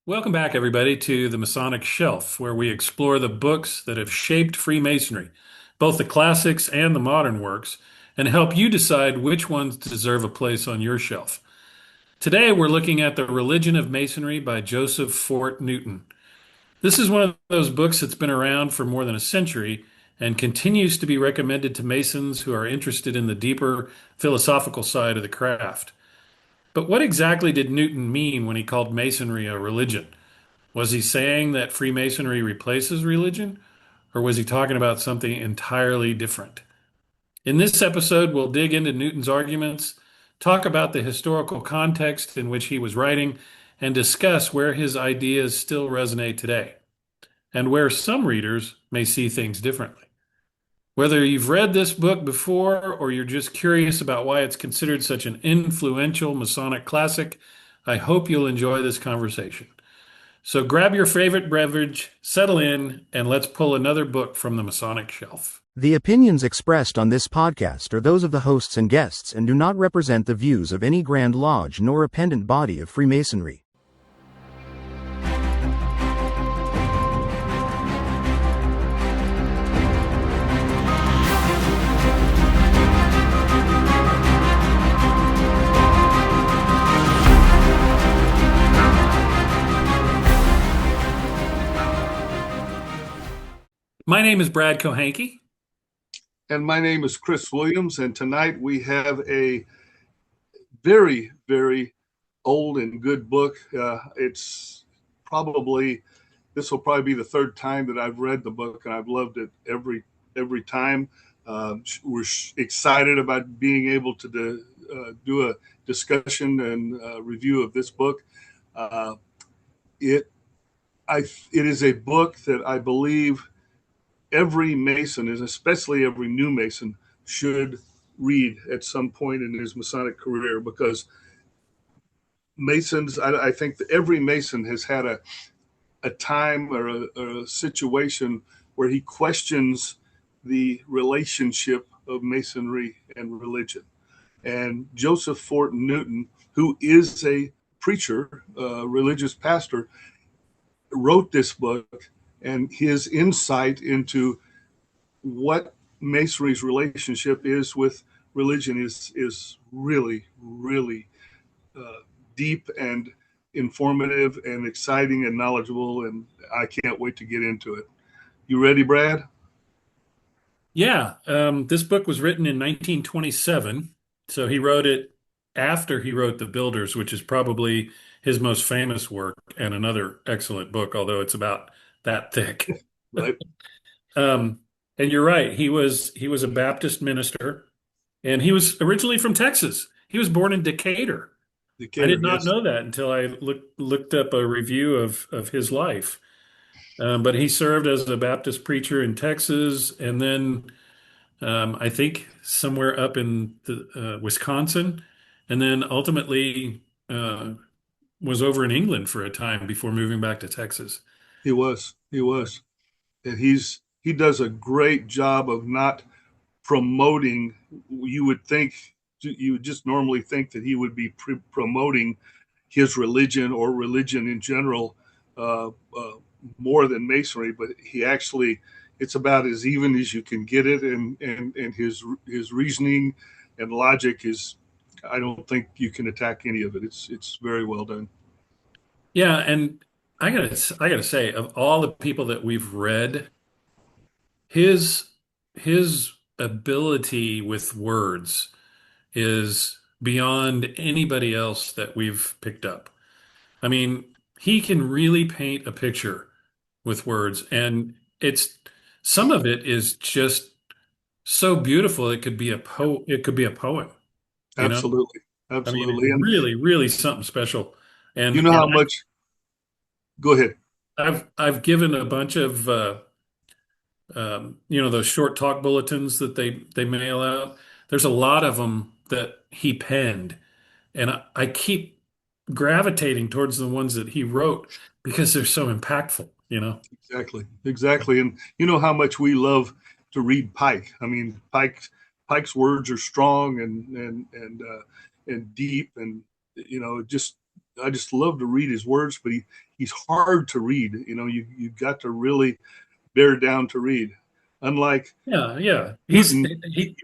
Welcome back, everybody, to the Masonic Shelf, where we explore the books that have shaped Freemasonry, both the classics and the modern works, and help you decide which ones deserve a place on your shelf. Today, we're looking at The Religion of Masonry by Joseph Fort Newton. This is one of those books that's been around for more than a century and continues to be recommended to Masons who are interested in the deeper philosophical side of the craft. But what exactly did Newton mean when he called Masonry a religion? Was he saying that Freemasonry replaces religion, or was he talking about something entirely different? In this episode, we'll dig into Newton's arguments, talk about the historical context in which he was writing, and discuss where his ideas still resonate today, and where some readers may see things differently. Whether you've read this book before or you're just curious about why it's considered such an influential Masonic classic, I hope you'll enjoy this conversation. So grab your favorite beverage, settle in, and let's pull another book from the Masonic Shelf. The opinions expressed on this podcast are those of the hosts and guests and do not represent the views of any Grand Lodge nor a pendant body of Freemasonry. My name is Brad Kohanke. And my name is Chris Williams, and tonight we have a very, very old and good book. This will probably be the third time that I've read the book, and I've loved it every time. We're excited about being able to do a discussion and review of this book. It is a book that I believe every Mason, and especially every new Mason, should read at some point in his Masonic career, because Masons, I think that every Mason has had a time or a situation where he questions the relationship of Masonry and religion. And Joseph Fort Newton, who is a preacher, religious pastor, wrote this book, and his insight into what Masonry's relationship is with religion is really, really deep and informative and exciting and knowledgeable, and I can't wait to get into it. You ready, Brad? Yeah, this book was written in 1927, so he wrote it after he wrote The Builders, which is probably his most famous work and another excellent book, although it's about that thick. Right. And you're right. He was a Baptist minister, and he was originally from Texas. He was born in Decatur. I Decatur, did not yes. know that until I looked up a review of his life. But he served as a Baptist preacher in Texas, and then I think somewhere up in Wisconsin, and then ultimately was over in England for a time before moving back to Texas. He was. And he does a great job of not promoting. You would just normally think that he would be promoting his religion or religion in general more than Masonry, but he actually, it's about as even as you can get it, and his reasoning and logic is, I don't think you can attack any of it. It's very well done. Yeah, and I gotta say, of all the people that we've read, his his ability with words is beyond anybody else that we've picked up. I mean, he can really paint a picture with words, and it's some of it is just so beautiful it could be a poem, you know? Absolutely. I mean, it's Absolutely. And really, really something special. you And know and how much, go ahead. I've given a bunch of those short talk bulletins that they mail out. There's a lot of them that he penned, and I keep gravitating towards the ones that he wrote because they're so impactful, you know? Exactly. And you know how much we love to read Pike. I mean, Pike's words are strong and deep, and just I just love to read his words, but he's hard to read. You've got to really bear down to read. Unlike Yeah, yeah. Newton, He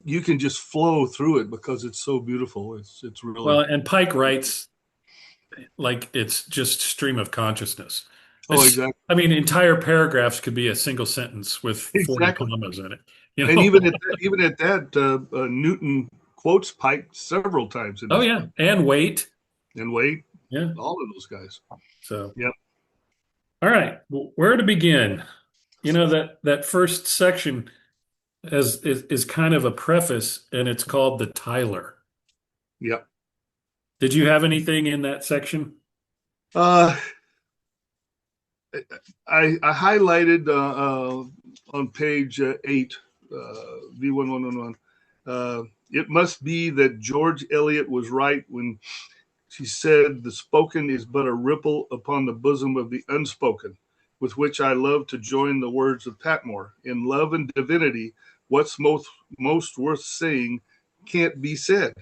you can just flow through it because it's so beautiful. It's well, really. and Pike writes like it's just stream of consciousness. Oh, It's, exactly. I mean, entire paragraphs could be a single sentence with 40 Exactly. commas in it. You And know? even at that, Newton quotes Pike several times in Oh this yeah, book. and weight. And Wade, Yeah. all of those guys. So, Yep. all right, where to begin? That first section is kind of a preface, and it's called the Tyler. Yep. Did you have anything in that section? Uh, I highlighted on page 8, V1111. It must be that George Eliot was right when she said, "The spoken is but a ripple upon the bosom of the unspoken," with which I love to join the words of Patmore. In love and divinity, what's most worth saying can't be said.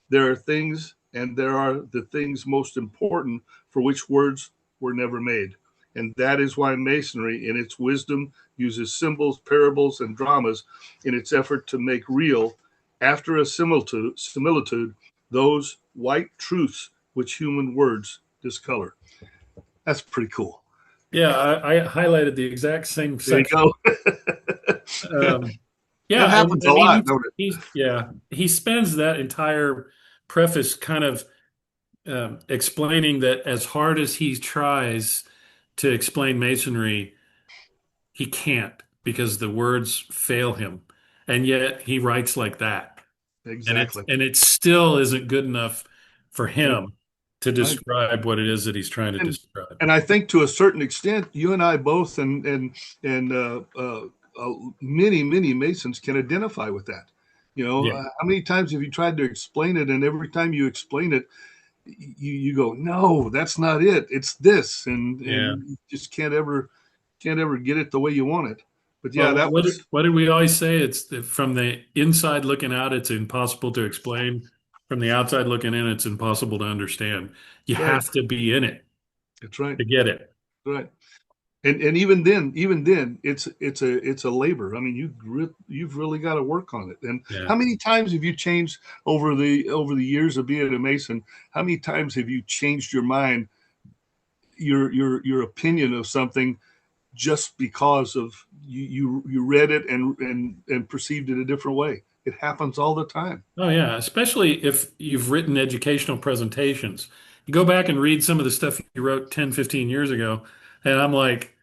There are things, and there are the things most important for which words were never made. And that is why Masonry, in its wisdom, uses symbols, parables, and dramas in its effort to make real, after a similitude, those white truths which human words discolor. That's pretty cool. Yeah, I highlighted the exact same There you section. go. Um, That yeah, and happens I a mean lot, don't it? he spends that entire preface kind of explaining that as hard as he tries to explain Masonry, he can't because the words fail him, and yet he writes like that, Exactly. and it still isn't good enough for Yeah. him to I, describe what it is that he's trying to and describe. and I think to a certain extent, you and I both, and many Masons can identify with that. Yeah, How many times have you tried to explain it, and every time you explain it, you go, no, that's not it. It's this, yeah. and you just can't ever get it the way you want it. But yeah, Well, that was what did we always say? It's from the inside looking out, it's impossible to explain. From the outside looking in, it's impossible to understand. You right. have to be in it That's right. to get it. Right. And even then, it's a labor. I mean, you've really got to work on it. And Yeah. how many times have you changed over the years of being a Mason? How many times have you changed your mind, your opinion of something, just because of you read it and perceived it a different way? It happens all the time. Oh, yeah. Especially if you've written educational presentations. You go back and read some of the stuff you wrote 10, 15 years ago, and I'm like,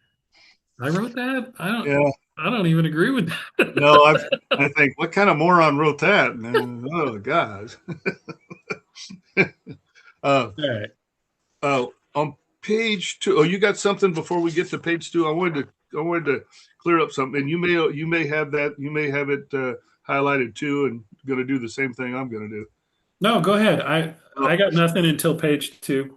I wrote that? Yeah. I don't even agree with No, that. I think, what kind of moron wrote that? Oh God. uh, All right. on page 2. Oh, you got something before we get to page 2? I wanted to clear up something, and you may have that. You may have it highlighted too, and going to do the same thing I'm going to do. No, go ahead. Oh, I got nothing until page 2.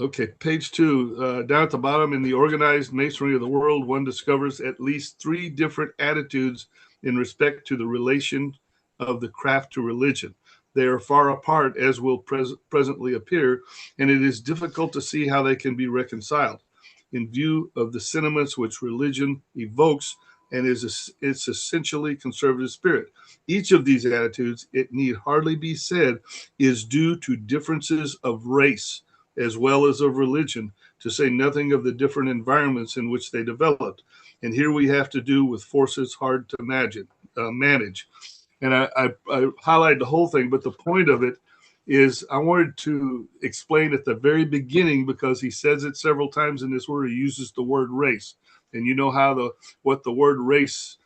okay, page 2. Down at the bottom, in the organized masonry of the world, one discovers at least 3 different attitudes in respect to the relation of the craft to religion. They are far apart, as will presently appear, and it is difficult to see how they can be reconciled in view of the sentiments which religion evokes and its essentially conservative spirit. Each of these attitudes, it need hardly be said, is due to differences of race as well as of religion, to say nothing of the different environments in which they developed. And here we have to do with forces hard to manage. And I highlighted the whole thing, but the point of it is I wanted to explain at the very beginning, because he says it several times in this word. He uses the word race, and you know what the word race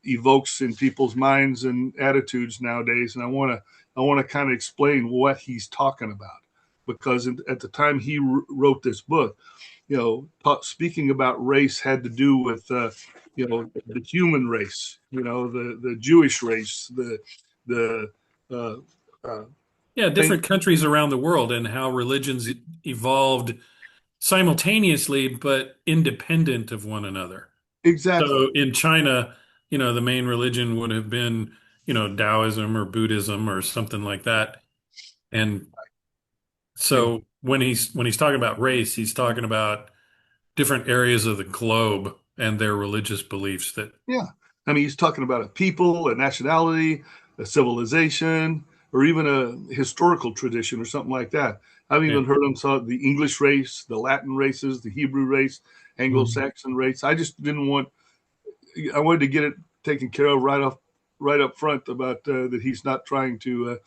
evokes in people's minds and attitudes nowadays. And I want to kind of explain what he's talking about, because at the time he wrote this book, speaking about race had to do with the human race, the Jewish race, the uh, uh, Yeah, thing. different countries around the world and how religions evolved simultaneously but independent of one another. Exactly. So in China, the main religion would have been, Taoism or Buddhism or something like that. And Yeah. So when he's talking about race, he's talking about different areas of the globe and their religious beliefs that Yeah. I mean, he's talking about a people, a nationality, a civilization, or even a historical tradition or something like that. I've yeah. even heard him talk the English race, the Latin races, the Hebrew race, Mhm. Anglo-Saxon race. I just didn't want, I wanted to get it taken care of right up front about that he's not trying to,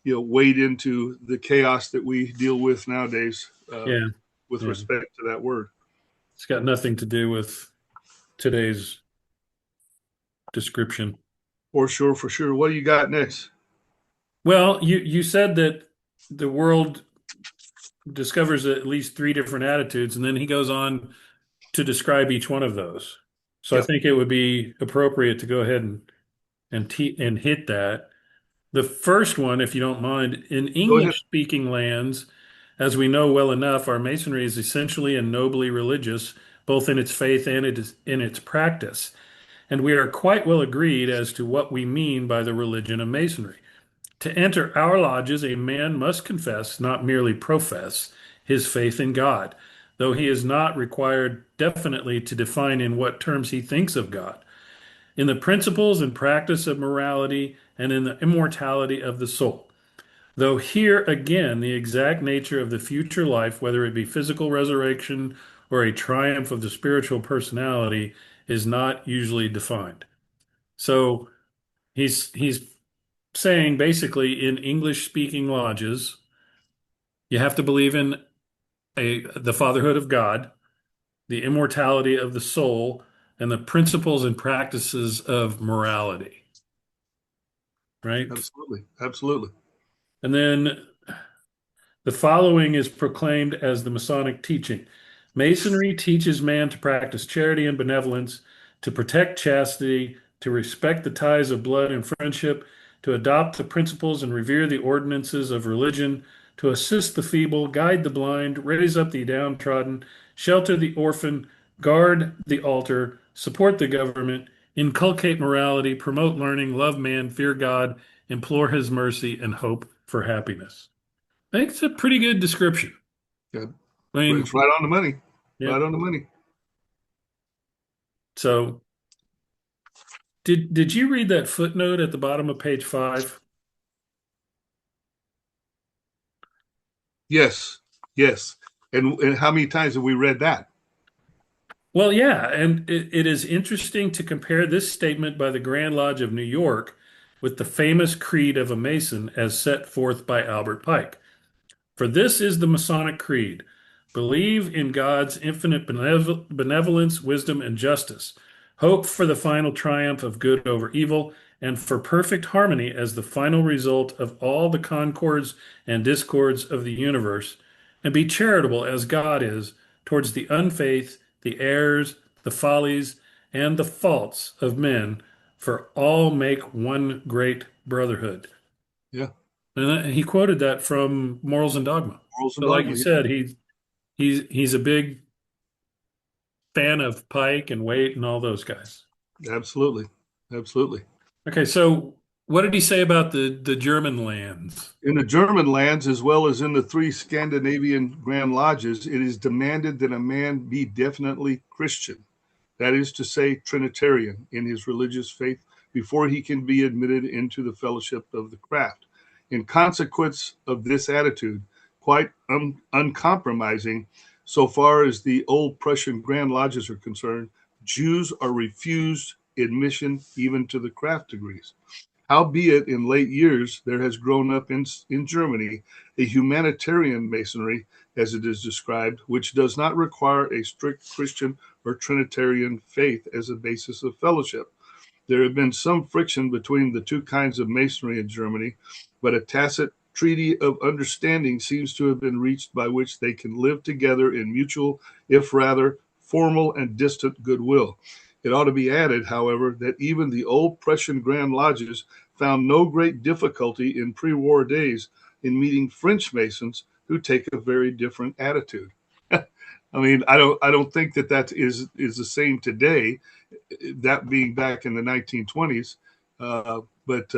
wade into the chaos that we deal with nowadays Yeah. with Yeah. respect to that word. It's got nothing to do with today's description. For sure. What do you got next? Well, you said that the world discovers at least three different attitudes, and then he goes on to describe each one of those. So I Yeah, think it would be appropriate to go ahead and hit that. The first one, if you don't mind, in go ahead. English-speaking lands, as we know well enough, our Masonry is essentially and nobly religious, both in its faith and in its practice. And we are quite well agreed as to what we mean by the religion of Masonry. To enter our lodges, a man must confess, not merely profess, his faith in God, though he is not required definitely to define in what terms he thinks of God, in the principles and practice of morality, and in the immortality of the soul. Though here again, the exact nature of the future life, whether it be physical resurrection or a triumph of the spiritual personality, is not usually defined. So he's saying basically in English speaking lodges, you have to believe in the fatherhood of God, the immortality of the soul, and the principles and practices of morality, right? Absolutely. Absolutely. And then the following is proclaimed as the Masonic teaching. Masonry teaches man to practice charity and benevolence, to protect chastity, to respect the ties of blood and friendship, to adopt the principles and revere the ordinances of religion, to assist the feeble, guide the blind, raise up the downtrodden, shelter the orphan, guard the altar, support the government, inculcate morality, promote learning, love man, fear God, implore his mercy, and hope for happiness. I think it's a pretty good description. Yeah. I mean, It's right on the money. yeah. Right on the money. So did you read that footnote at the bottom of page 5? Yes. Yes. And how many times have we read that? Well, yeah, and it is interesting to compare this statement by the Grand Lodge of New York with the famous creed of a Mason as set forth by Albert Pike. For this is the Masonic Creed. Believe in God's infinite benevolence, wisdom, and justice. Hope for the final triumph of good over evil, and for perfect harmony as the final result of all the concords and discords of the universe. And be charitable as God is towards the unfaith, the errors, the follies, and the faults of men, for all make one great brotherhood. Yeah. And he quoted that from Morals and Dogma. Morals and So, like you dogma. Yeah. said, he's a big fan of Pike and Waite and all those guys. Absolutely. Absolutely. Okay, so what did he say about the German lands? In the German lands, as well as in the three Scandinavian Grand Lodges, it is demanded that a man be definitely Christian, that is to say, Trinitarian in his religious faith, before he can be admitted into the fellowship of the craft. In consequence of this attitude, quite uncompromising, so far as the old Prussian Grand Lodges are concerned, Jews are refused admission even to the craft degrees. Howbeit, in late years, there has grown up in Germany a humanitarian masonry, as it is described, which does not require a strict Christian or Trinitarian faith as a basis of fellowship. There have been some friction between the two kinds of masonry in Germany, but a tacit treaty of understanding seems to have been reached by which they can live together in mutual, if rather formal and distant goodwill. It ought to be added, however, that even the old Prussian Grand Lodges found no great difficulty in pre-war days in meeting French Masons who take a very different attitude. I mean, I don't think that is the same today. That being back in the 1920s, but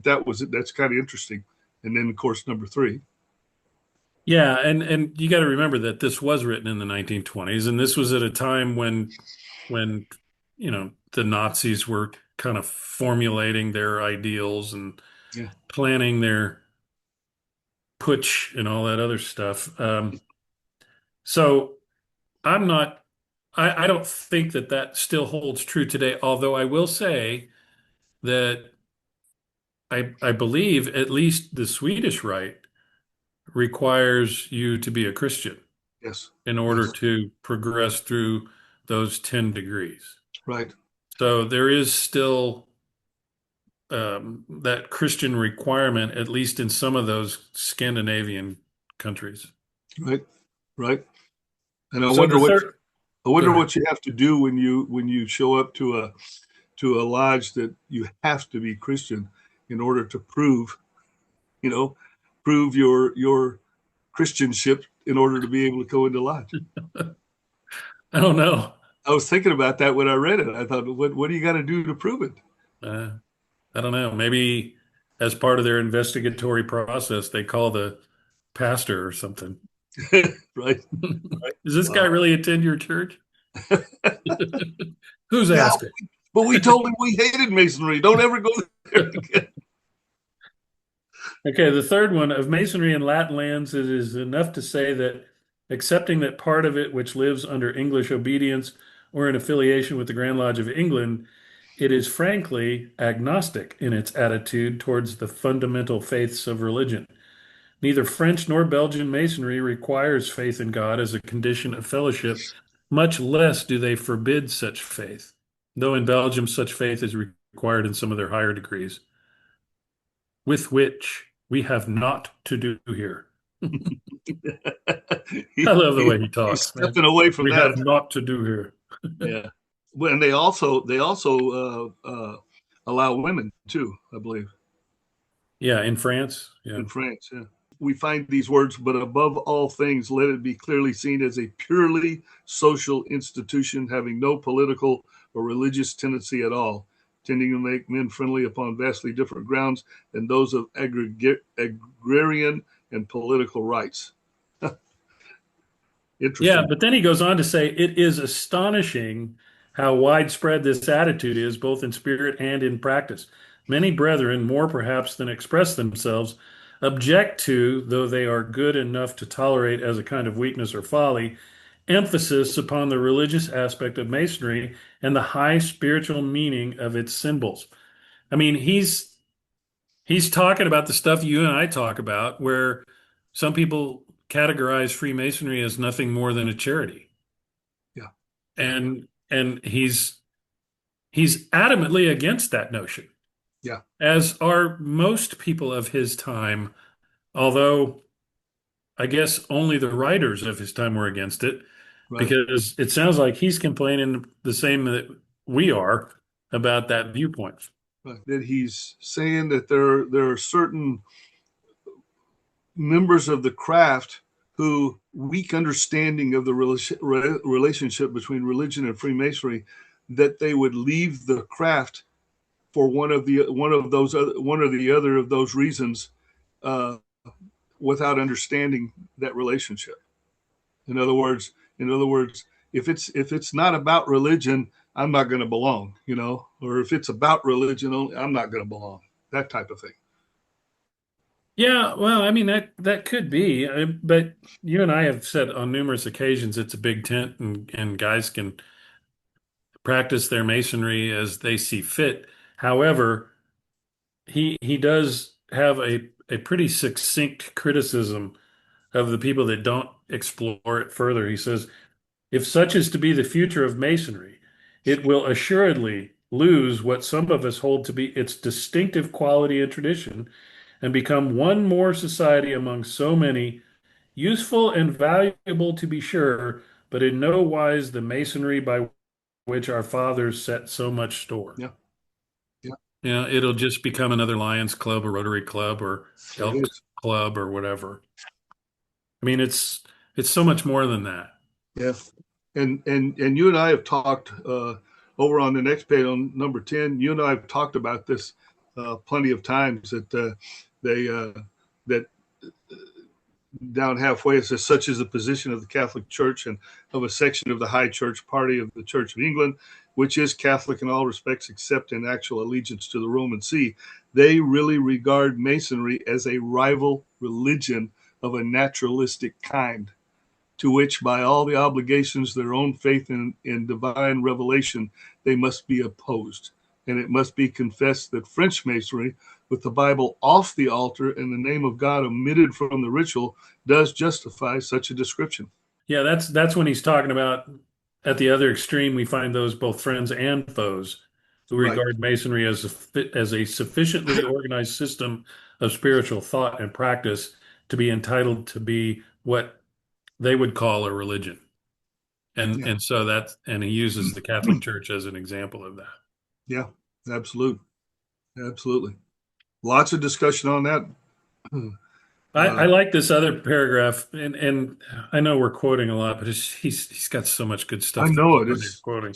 that's kind of interesting. And then, of course, number three. Yeah, and you got to remember that this was written in the 1920s, and this was at a time when the Nazis were kind of formulating their ideals and Yeah. planning their putsch and all that other stuff. So I'm not, I don't think that that still holds true today. Although I will say that I believe at least the Swedish rite requires you to be a Christian Yes. in order Yes. to progress through those 10 degrees. Right. So there is still that Christian requirement, at least in some of those Scandinavian countries. Right. Right. And So the third, I go wonder ahead. what you have to do when you show up to a lodge that you have to be Christian in order to prove, you know, prove your Christianship in order to be able to go into lodge. I don't know. I was thinking about that when I read it. I thought, what do you got to do to prove Uh, I don't know. Maybe as part of their investigatory process, they call the pastor or something. it? Right. Does this guy Uh, really attend your church? Who's yeah, asking? but we told him we hated masonry. Don't ever go there again. Okay, the third one of Masonry in Latin lands, it is enough to say that accepting that part of it which lives under English obedience or in affiliation with the Grand Lodge of England, it is frankly agnostic in its attitude towards the fundamental faiths of religion. Neither French nor Belgian Masonry requires faith in God as a condition of fellowship, much less do they forbid such faith, though in Belgium such faith is required in some of their higher degrees, with which we have not to do here. I love the way he He's talks, man. stepping away from We that. have not to do here. Yeah. Well, and they also allow women too, I believe, Yeah, in France. Yeah. in France. Yeah. We find these words, but above all things, let it be clearly seen as a purely social institution having no political or religious tendency at all, tending to make men friendly upon vastly different grounds than those of agrarian and political rights. Yeah, Interesting. but then he goes on to say it is astonishing how widespread this attitude is, both in spirit and in practice. Many brethren, more perhaps than express themselves, object to, though they are good enough to tolerate as a kind of weakness or folly, emphasis upon the religious aspect of Masonry and the high spiritual meaning of its symbols. I mean, he's talking about the stuff you and I talk about, where some people categorize Freemasonry as nothing more than a charity. Yeah. Yeah. And he's adamantly against that notion, Yeah. as are most people of his time, although I guess only the writers of his time were against it, Right. because it sounds like he's complaining the same that we are about that viewpoint. Right. That he's saying that there are certain members of the craft who weak understanding of the relationship between religion and Freemasonry, that they would leave the craft for one or the other of those reasons, uh, without understanding that relationship. In other words, if it's not about religion, I'm not going to belong, or if it's about religion only, I'm not going to belong. That type of thing. Yeah, well, I mean that could be, but you and I have said on numerous occasions it's a big tent and guys can practice their masonry as they see fit. However, he does have a pretty succinct criticism of the people that don't explore it further. He says, if such is to be the future of masonry, it will assuredly lose what some of us hold to be its distinctive quality and tradition and become one more society among so many, useful and valuable to be sure, but in no wise the masonry by which our fathers set so much store. Yeah, yeah, It'll just become another Lions Club or Rotary Club or it Elks is. Club or whatever. I mean, it's so much more than that. Yeah, and you and I have talked, over on the next page on number 10. You and I have talked about this, plenty of times, that they that down halfway, it says, such is the position of the Catholic Church and of a section of the High Church party of the Church of England, which is Catholic in all respects except in actual allegiance to the Roman See. They really regard Masonry as a rival religion of a naturalistic kind, to which, by all the obligations, their own faith in divine revelation, they must be opposed. And it must be confessed that French Masonry, with the Bible off the altar and the name of God omitted from the ritual, does justify such a description. Yeah, that's when he's talking about at the other extreme, we find those both friends and foes who Right. regard Masonry as a sufficiently organized system of spiritual thought and practice to be entitled to be what they would call a religion. Yeah. And so and he uses the Catholic Church as an example of that. Yeah. Absolutely. Absolutely. Lots of discussion on that. I like this other paragraph, and I know we're quoting a lot, but he's got so much good I stuff to know it when he's is. quoting.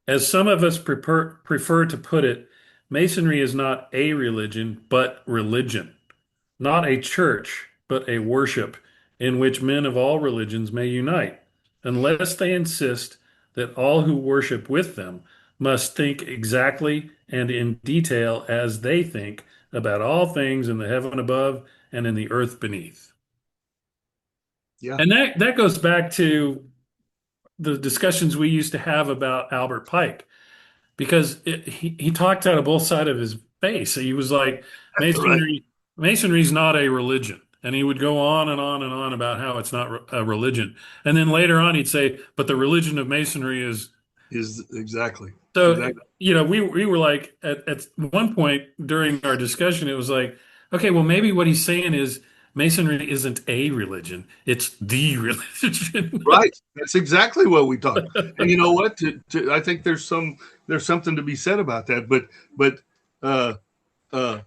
As some of us prefer to put it, Masonry is not a religion, but religion. Not a church, but a worship in which men of all religions may unite, unless they insist that all who worship with them must think exactly and in detail as they think about all things in the heaven above and in the earth beneath. Yeah. And that goes back to the discussions we used to have about Albert Pike, because he talked out of both sides of his face. He was like, Right. Masonry's not a religion. And he would go on and on and on about how it's not a religion. And then later on, he'd say, but the religion of Masonry is. Is exactly. So, Exactly. we were like, at one point during our discussion, it was like, okay, well, maybe what he's saying is Masonry isn't a religion, it's the religion. Right. That's exactly what we talk. And you know what? I think there's something to be said about that. But uh, uh,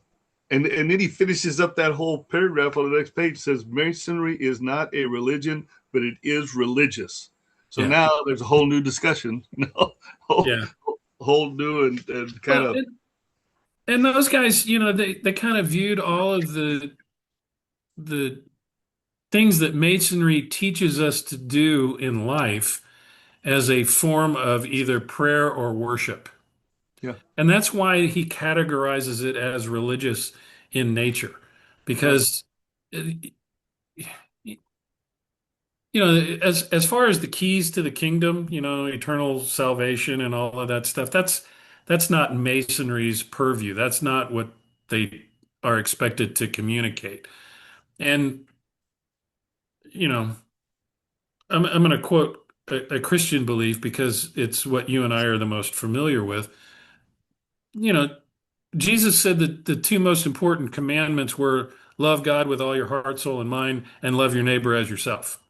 and then he finishes up that whole paragraph on the next page. Says Masonry is not a religion, but it is religious. So Yeah. now there's a whole new discussion. whole, Yeah. whole new and kind Well, of and those guys, they kind of viewed all of the things that Masonry teaches us to do in life as a form of either prayer or worship. yeah. And that's why he categorizes it as religious in nature, Right. because uh, as far as the keys to the kingdom, eternal salvation and all of that stuff, that's not Masonry's purview. That's not what they are expected to communicate. And you know, I'm going to quote a Christian belief because it's what you and I are the most familiar with. You know, Jesus said that the two most important commandments were love God with all your heart, soul, and mind, and love your neighbor as yourself.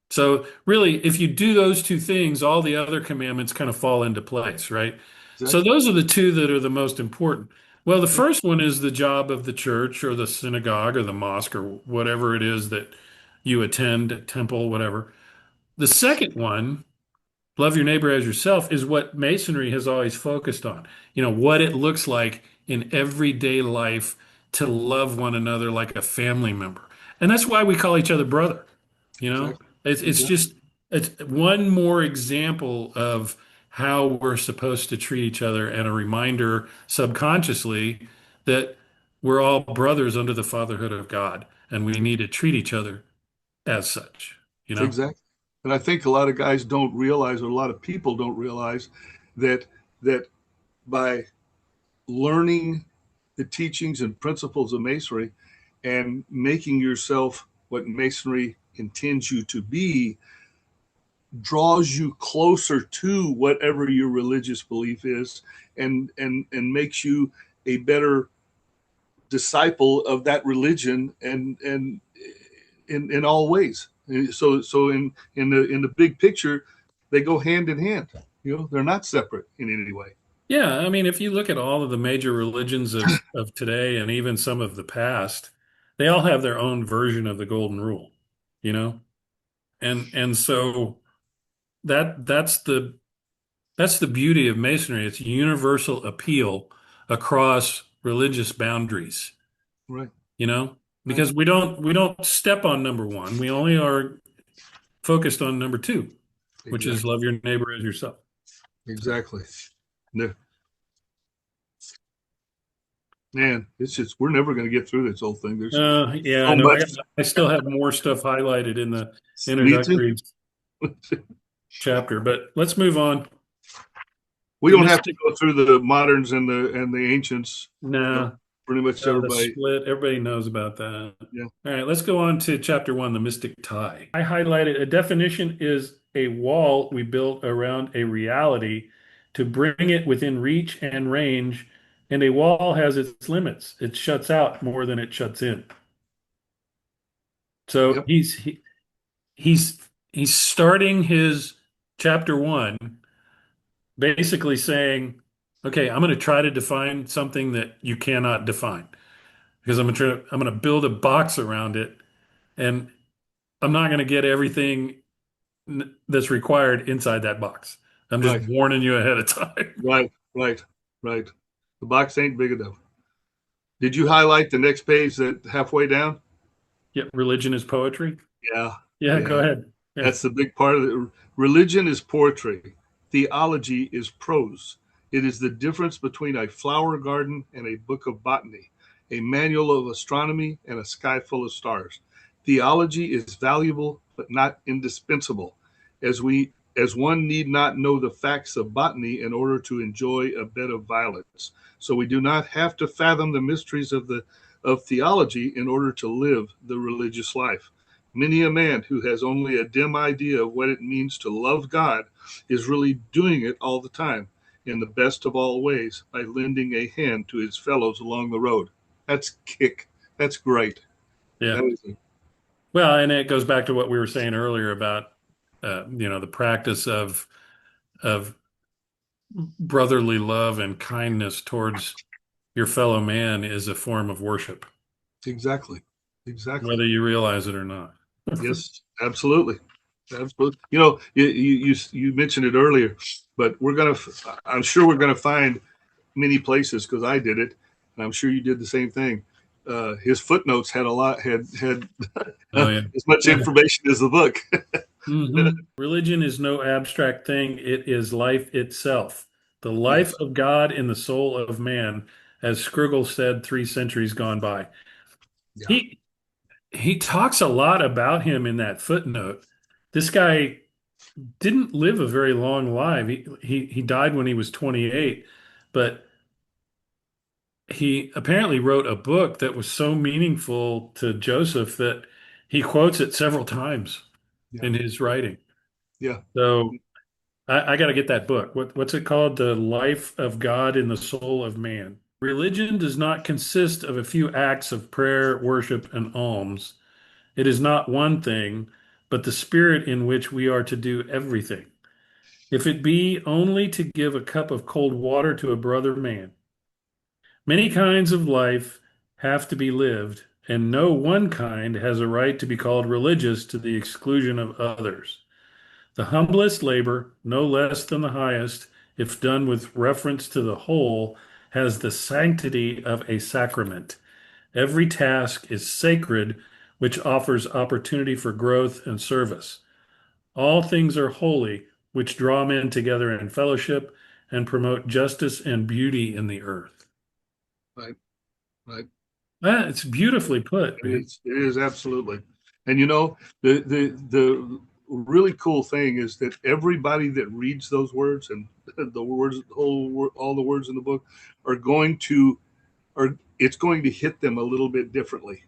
So really, if you do those two things, all the other commandments kind of fall into place, right? So Exactly. those are the two that are the most important. Well, the Yeah. first one is the job of the church or the synagogue or the mosque or whatever it is that you attend, temple, whatever. The second one, love your neighbor as yourself, is what Masonry has always focused on. What it looks like in everyday life to love one another like a family member. And that's why we call each other brother. You know, Exactly. it's Exactly. just it's one more example of how we're supposed to treat each other and a reminder subconsciously that we're all brothers under the fatherhood of God and we need to treat each other as such, you know? Exactly. And I think a lot of guys don't realize, or a lot of people don't realize, that that by learning the teachings and principles of Masonry and making yourself what Masonry intends you to be, draws you closer to whatever your religious belief is, and makes you a better disciple of that religion, and in all ways. So in the big picture, they go hand in hand. They're not separate in any way. Yeah, I mean, if you look at all of the major religions of today and even some of the past, they all have their own version of the golden rule, you know? And so that's the beauty of Masonry. It's universal appeal across religious boundaries, Right. you know? Right. because we don't step on number one. We only are focused on number two, which is Exactly. love your neighbor as yourself. So, Exactly. Ne- Man, it's just we're never going to get through this whole thing. There's yeah, I so know. much. I still have more stuff highlighted in the Me too. introductory chapter, but let's move on. We The don't have to mystic. go through the moderns and the ancients. You know, No, pretty much the everybody. split. Everybody knows about that. Yeah. All right, let's go on to chapter one, the mystic tie. I highlighted a definition is a wall we built around a reality to bring it within reach and range, and a wall has its limits. It shuts out more than it shuts in. So Yep. he's he's starting his chapter one basically saying, okay, I'm going to try to define something that you cannot define because I'm going to build a box around it, and I'm not going to get everything that's required inside that box. I'm just Right. warning you ahead of time. Right. Right. Right. The box ain't big enough. Did you highlight the next page that halfway down? Yeah, religion is poetry. Yeah. Yeah, go Yeah. ahead. Yeah, That's the big part of it. Religion is poetry. Theology is prose. It is the difference between a flower garden and a book of botany, a manual of astronomy and a sky full of stars. Theology is valuable but not indispensable, as one need not know the facts of botany in order to enjoy a bed of violets. So we do not have to fathom the mysteries of theology in order to live the religious life. Many a man who has only a dim idea of what it means to love God is really doing it all the time, in the best of all ways, by lending a hand to his fellows along the road. That's kick. That's great. yeah. That is a, Well, and it goes back to what we were saying earlier about the practice of brotherly love and kindness towards your fellow man is a form of worship, exactly. Exactly. whether you realize it or not. Yes, absolutely. Absolutely. You know, you mentioned it earlier, but I'm sure we're gonna find many places because I did it, and I'm sure you did the same thing. His footnotes had had Oh yeah. as much Yeah. information as the book. Religion is no abstract thing, it is life itself. The life Yes. of God in the soul of man, as Scruggle said 3 centuries gone by. Yeah. He he talks a lot about him in that footnote. This guy didn't live a very long life. He died when he was 28, but he apparently wrote a book that was so meaningful to Joseph that he quotes it several times Yeah. in his writing. Yeah. So I got to get that book. What's it called? The Life of God in the Soul of Man. Religion does not consist of a few acts of prayer, worship, and alms. It is not one thing, but the spirit in which we are to do everything. If it be only to give a cup of cold water to a brother man. Many kinds of life have to be lived, and no one kind has a right to be called religious to the exclusion of others. The humblest labor, no less than the highest, if done with reference to the whole, has the sanctity of a sacrament. Every task is sacred, which offers opportunity for growth and service. All things are holy, which draw men together in fellowship and promote justice and beauty in the earth. Right. Right. It's beautifully put, man. It is absolutely. And you know, the really cool thing is that everybody that reads those words and the words, all the words in the book are going to, are it's going to hit them a little bit differently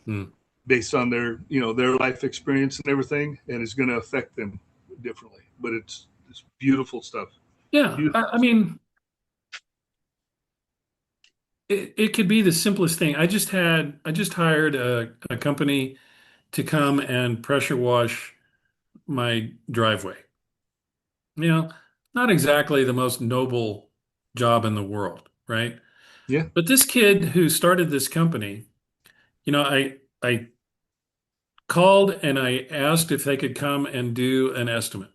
Hmm. based on their, their life experience and everything, and it's going to affect them differently. But it's beautiful stuff. Yeah, Beautiful. I mean, it could be the simplest thing. I just hired a company to come and pressure wash my driveway. You know, not exactly the most noble job in the world, right? Yeah. But this kid who started this company, I called and I asked if they could come and do an estimate.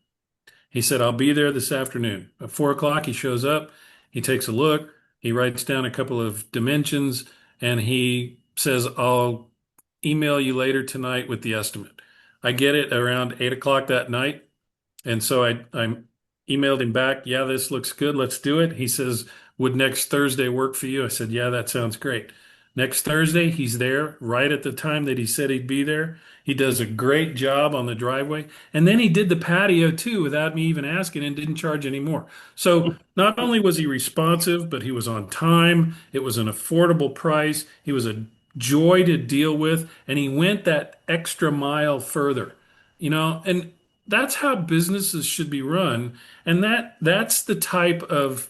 He said, I'll be there this afternoon. At 4 o'clock, he shows up, he takes a look, he writes down a couple of dimensions, and he says, I'll email you later tonight with the estimate. I get it around 8 o'clock that night. And so I emailed him back, yeah, this looks good. Let's do it. He says, would next Thursday work for you? I said, yeah, that sounds great. Next Thursday, he's there right at the time that he said he'd be there. He does a great job on the driveway. And then he did the patio too without me even asking and didn't charge any more. So not only was he responsive, but he was on time. It was an affordable price. He was a joy to deal with. And he went that extra mile further, and that's how businesses should be run. And that's the type of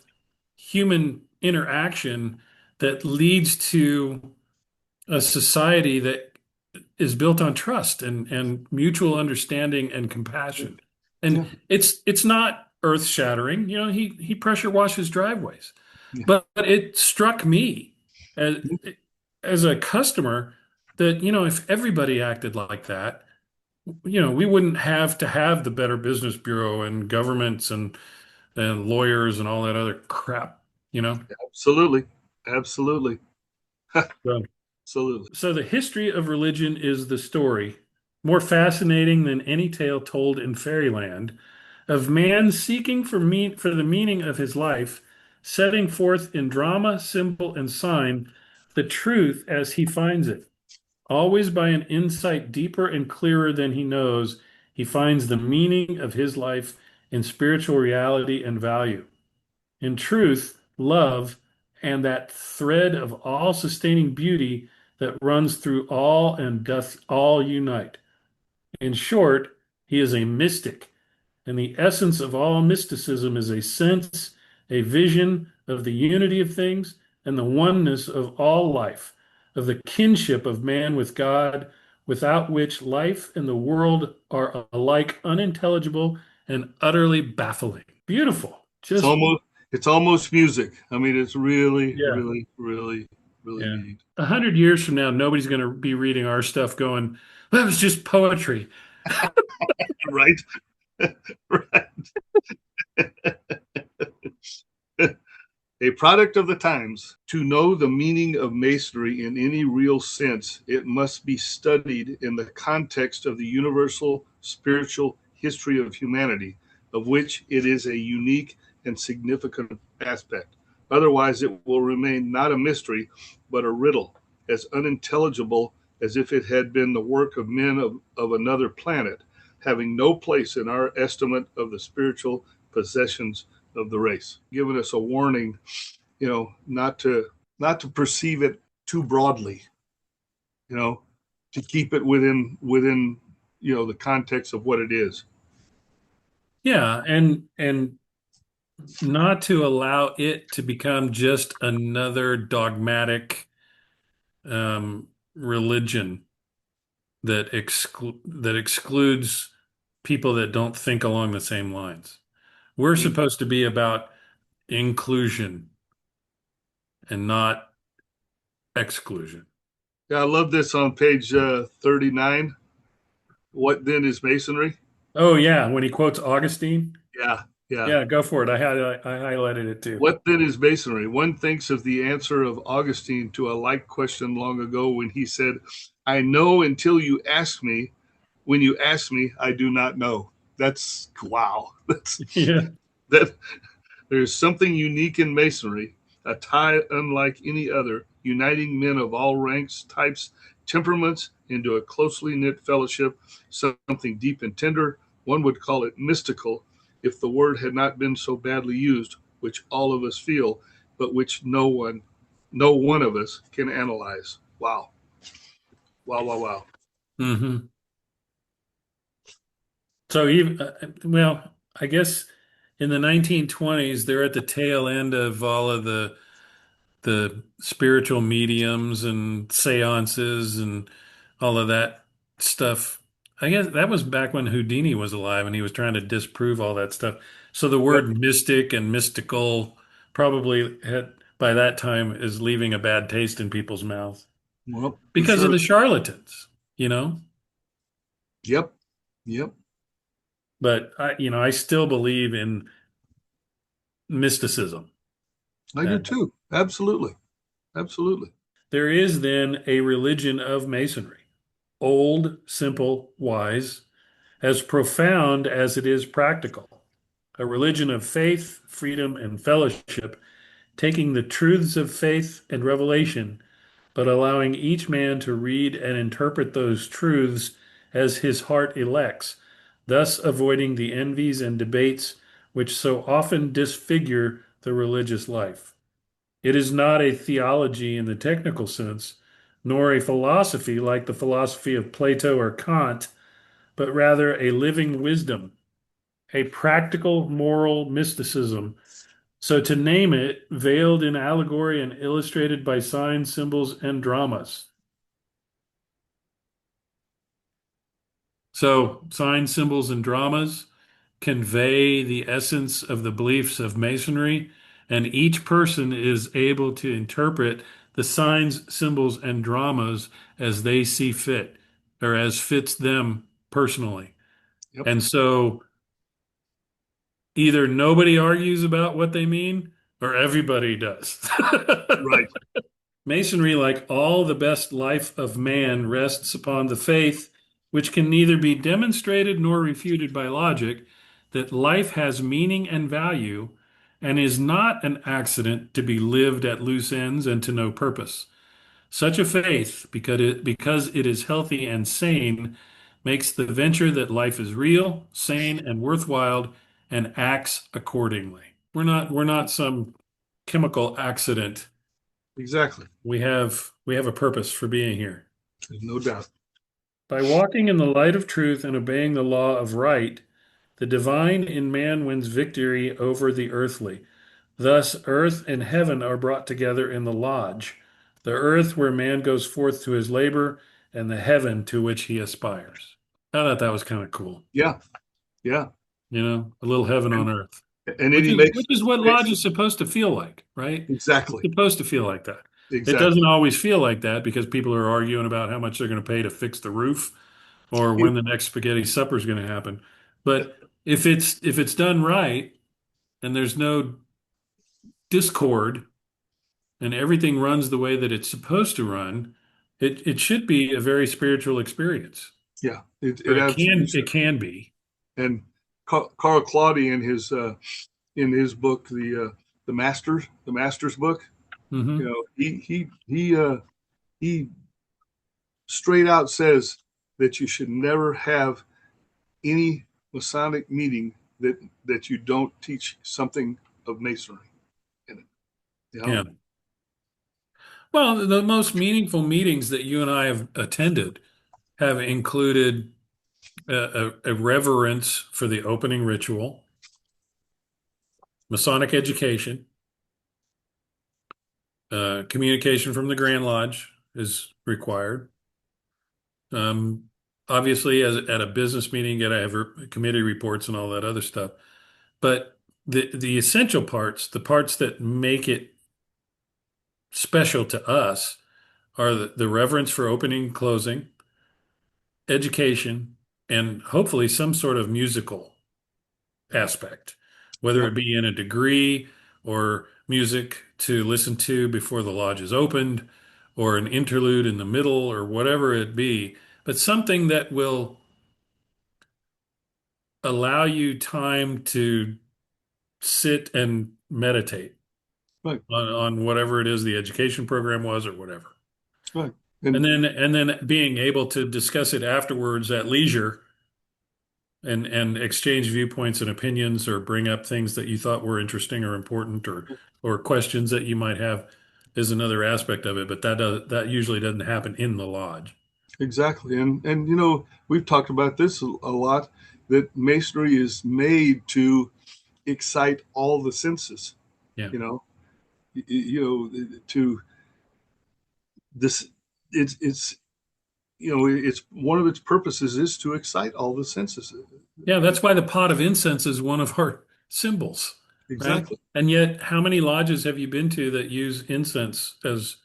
human interaction that leads to a society that is built on trust and mutual understanding and compassion. Yeah. And it's not earth shattering. He pressure washes driveways. Yeah. But it struck me as as a customer that, if everybody acted like that, we wouldn't have to have the Better Business Bureau and governments and lawyers and all that other crap, you know? Absolutely. Absolutely. So, Absolutely. so the history of religion is the story, more fascinating than any tale told in fairyland, of man seeking for the meaning of his life, setting forth in drama, symbol, and sign the truth as he finds it. Always by an insight deeper and clearer than he knows, he finds the meaning of his life in spiritual reality and value. In truth, love, and that thread of all sustaining beauty that runs through all and doth all unite. In short, he is a mystic, and the essence of all mysticism is a sense, a vision of the unity of things and the oneness of all life, of the kinship of man with God, without which life and the world are alike unintelligible and utterly baffling. Beautiful. It's Just, almost it's almost music. I mean, it's really, yeah, really, really, really yeah. neat. 100 years from now, nobody's going to be reading our stuff going, that was just poetry. Right? Right. A product of the times. To know the meaning of Masonry in any real sense, it must be studied in the context of the universal spiritual history of humanity, of which it is a unique and significant aspect. Otherwise, it will remain not a mystery, but a riddle, as unintelligible as if it had been the work of men of another planet, having no place in our estimate of the spiritual possessions of the race, giving us a warning, not to perceive it too broadly, you know, to keep it within the context of what it is. Yeah, and not to allow it to become just another dogmatic religion that excludes people that don't think along the same lines. We're supposed to be about inclusion and not exclusion. Yeah, I love this on page 39. What then is Masonry? Oh yeah, when he quotes Augustine, Yeah, yeah. yeah, go for it. I highlighted it too. What then is Masonry? One thinks of the answer of Augustine to a like question long ago when he said, I know until you ask me. When you ask me, I do not know. That's wow. Yeah. That There's something unique in Masonry, a tie unlike any other, uniting men of all ranks, types, temperaments into a closely knit fellowship, something deep and tender. One would call it mystical if the word had not been so badly used, which all of us feel, but which no one of us can analyze. Wow. Wow, wow, wow. hmm So even well, I guess in the 1920s, they're at the tail end of all of the spiritual mediums and seances and all of that stuff. I guess that was back when Houdini was alive and he was trying to disprove all that stuff. So the Yep. word mystic and mystical probably by that time is leaving a bad taste in people's mouths Well, for because of sure. the charlatans, you know? Yep. Yep. But I still believe in mysticism. I do And too. Absolutely. Absolutely. there is then a religion of Masonry. old, simple, wise, as profound as it is practical. A religion of faith, freedom, and fellowship, taking the truths of faith and revelation, but allowing each man to read and interpret those truths as his heart elects, thus avoiding the envies and debates which so often disfigure the religious life. It is not a theology in the technical sense, nor a philosophy like the philosophy of Plato or Kant, but rather a living wisdom, a practical moral mysticism. So to name it, veiled in allegory and illustrated by signs, symbols, and dramas. So signs, symbols, and dramas convey the essence of the beliefs of Masonry, and each person is able to interpret the signs, symbols, and dramas as they see fit or as fits them personally. Yep. And so either nobody argues about what they mean or everybody does. Right. Masonry, like all the best life of man, rests upon the faith which can neither be demonstrated nor refuted by logic, that life has meaning and value and is not an accident to be lived at loose ends and to no purpose. Such a faith, because it is healthy and sane, makes the venture that life is real, sane, and worthwhile, and acts accordingly. We're not some chemical accident. Exactly. We have a purpose for being here. There's no doubt. By walking in the light of truth and obeying the law of right, the divine in man wins victory over the earthly. Thus, earth and heaven are brought together in the lodge, the earth where man goes forth to his labor, and the heaven to which he aspires. I thought that was kind of cool. Yeah. Yeah. A little heaven on And, earth, and then which he is makes which is what lodge is supposed to feel like, right? It's exactly. supposed to feel like that. It Exactly. doesn't always feel like that because people are arguing about how much they're going to pay to fix the roof or when the next spaghetti supper is going to happen. But if it's done right and there's no discord and everything runs the way that it's supposed to run, it should be a very spiritual experience. Yeah. Or It it absolutely can it should. can be. And Carl Claudy in his book, the Masters book, Hmm. he straight out says that you should never have any Masonic meeting that you don't teach something of Masonry in it. You know? Yeah. Well, the most meaningful meetings that you and I have attended have included a reverence for the opening ritual, Masonic education, communication from the Grand Lodge is required. Um, Obviously, as at a business meeting, you got to have committee reports and all that other stuff. But the essential parts, the parts that make it special to us, are the reverence for opening and closing, education, and hopefully some sort of musical aspect, whether Yep. it be in a degree or music to listen to before the lodge is opened, or an interlude in the middle, or whatever it be, but something that will allow you time to sit and meditate Right. on whatever it is the education program was or whatever. Right. And And then being able to discuss it afterwards at leisure and exchange viewpoints and opinions or bring up things that you thought were interesting or important or questions that you might have is another aspect of it, but that usually doesn't happen in the lodge. exactly. And we've talked about this a lot, that Masonry is made to excite all the senses. Yeah. You know, to this, it's it's one of its purposes is to excite all the senses. Yeah, that's why the pot of incense is one of our symbols, right? Exactly. And yet, how many lodges have you been to that use incense as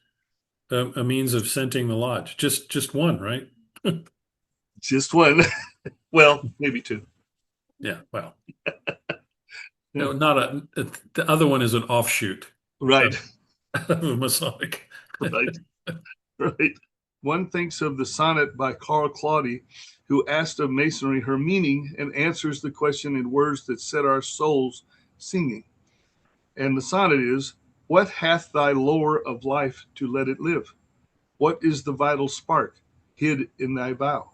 a means of scenting the lodge? Just one, right? Just one. Well, maybe two. Yeah, well, Yeah. no, not the other one is an offshoot Right. of, of a Masonic. Right. Right. One thinks of the sonnet by Carl Claudy, who asked of Masonry her meaning and answers the question in words that set our souls singing. And the sonnet is, what hath thy lore of life to let it live? What is the vital spark hid in thy vow?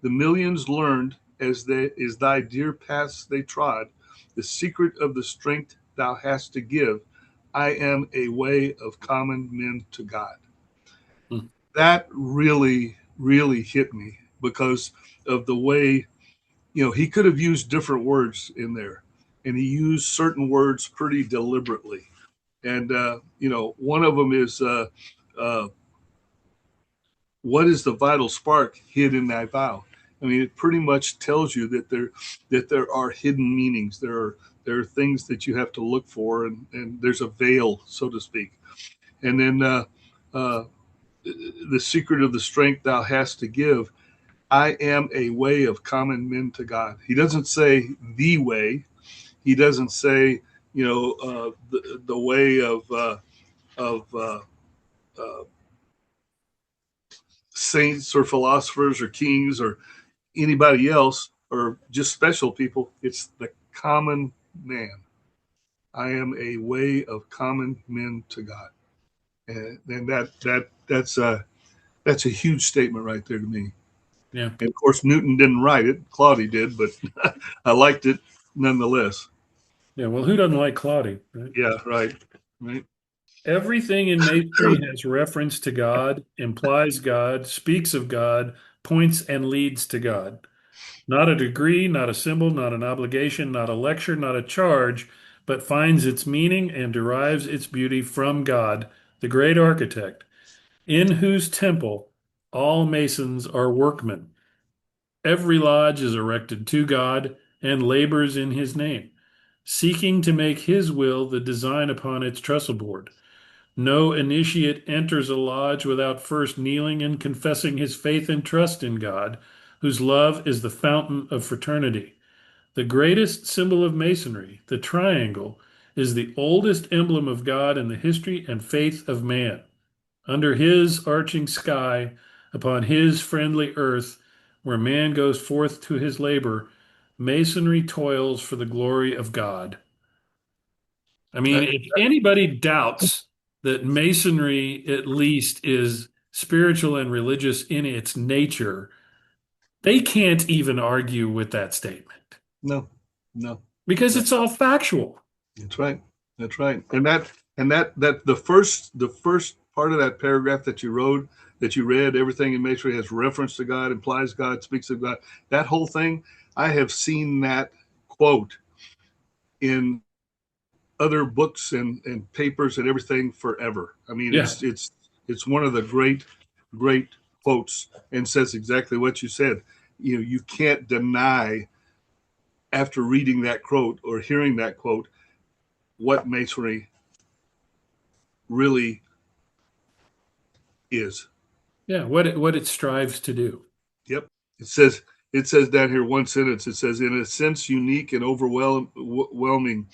The millions learned as thy dear paths they trod, the secret of the strength thou hast to give. I am a way of common men to God. Hmm. That really, really hit me because of the way, he could have used different words in there, and he used certain words pretty deliberately. And, one of them is, uh, what is the vital spark hid in thy vow? I mean, it pretty much tells you that there are hidden meanings. There are things that you have to look for, and there's a veil, so to speak. And then uh, the secret of the strength thou hast to give. I am a way of common men to God. He doesn't say the way. He doesn't say the way of uh, saints or philosophers or kings or anybody else or just special people. It's the common man. I am a way of common men to God, and that's a huge statement right there to me. Yeah. And of course, Newton didn't write it; Claudy did, but I liked it nonetheless. Yeah. Well, who doesn't like Claudia, right? Yeah, right, right. Everything in Masonry has reference to God, implies God, speaks of God, points and leads to God. Not a degree, not a symbol, not an obligation, not a lecture, not a charge, but finds its meaning and derives its beauty from God, the great architect, in whose temple all Masons are workmen. Every lodge is erected to God and labors in his name, seeking to make his will the design upon its trestle board. No initiate enters a lodge without first kneeling and confessing his faith and trust in God, whose love is the fountain of fraternity. The greatest symbol of Masonry, the triangle, is the oldest emblem of God in the history and faith of man. Under his arching sky, upon his friendly earth, where man goes forth to his labor, Masonry toils for the glory of God. I mean, Uh, if anybody doubts that Masonry at least is spiritual and religious in its nature, they can't even argue with that statement no, no, because no. it's all factual. That's right. That's right. And that the first part of that paragraph that you wrote, that you read, everything in Masonry has reference to God, implies God, speaks of God. That whole thing, I have seen that quote in other books and papers and everything forever. I mean, Yeah. it's one of the great quotes and says exactly what you said. You can't deny after reading that quote or hearing that quote what Masonry really is. Yeah. What it strives to do. Yep. It says down here one sentence. It says, in a sense, unique and overwhelming.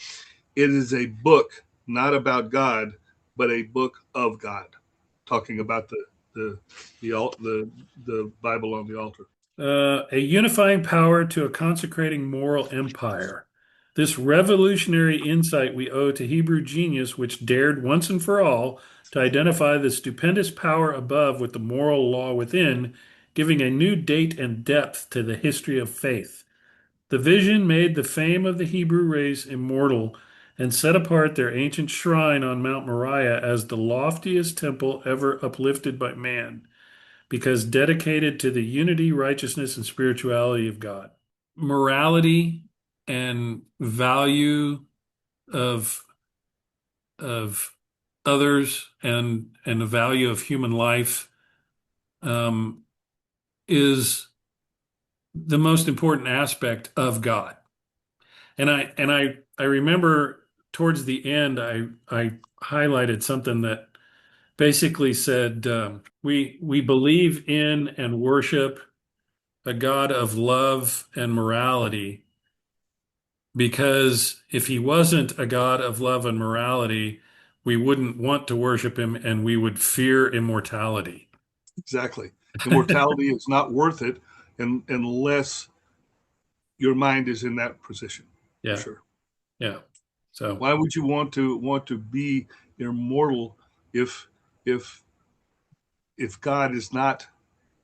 It is a book not about God, but a book of God. Talking about the Bible on the altar. A unifying power to a consecrating moral empire. This revolutionary insight we owe to Hebrew genius, which dared once and for all to identify the stupendous power above with the moral law within, giving a new date and depth to the history of faith. The vision made the fame of the Hebrew race immortal and set apart their ancient shrine on Mount Moriah as the loftiest temple ever uplifted by man, because dedicated to the unity, righteousness, and spirituality of God. Morality and value of of others and the value of human life um, is the most important aspect of God. And I remember towards the end I highlighted something that basically said we believe in and worship a God of love and morality, because if he wasn't a God of love and morality, we wouldn't want to worship him and we would fear immortality. Exactly. Immortality is not worth it unless your mind is in that position, for Yeah, sure. yeah. So Why would you want to be immortal if if if God is not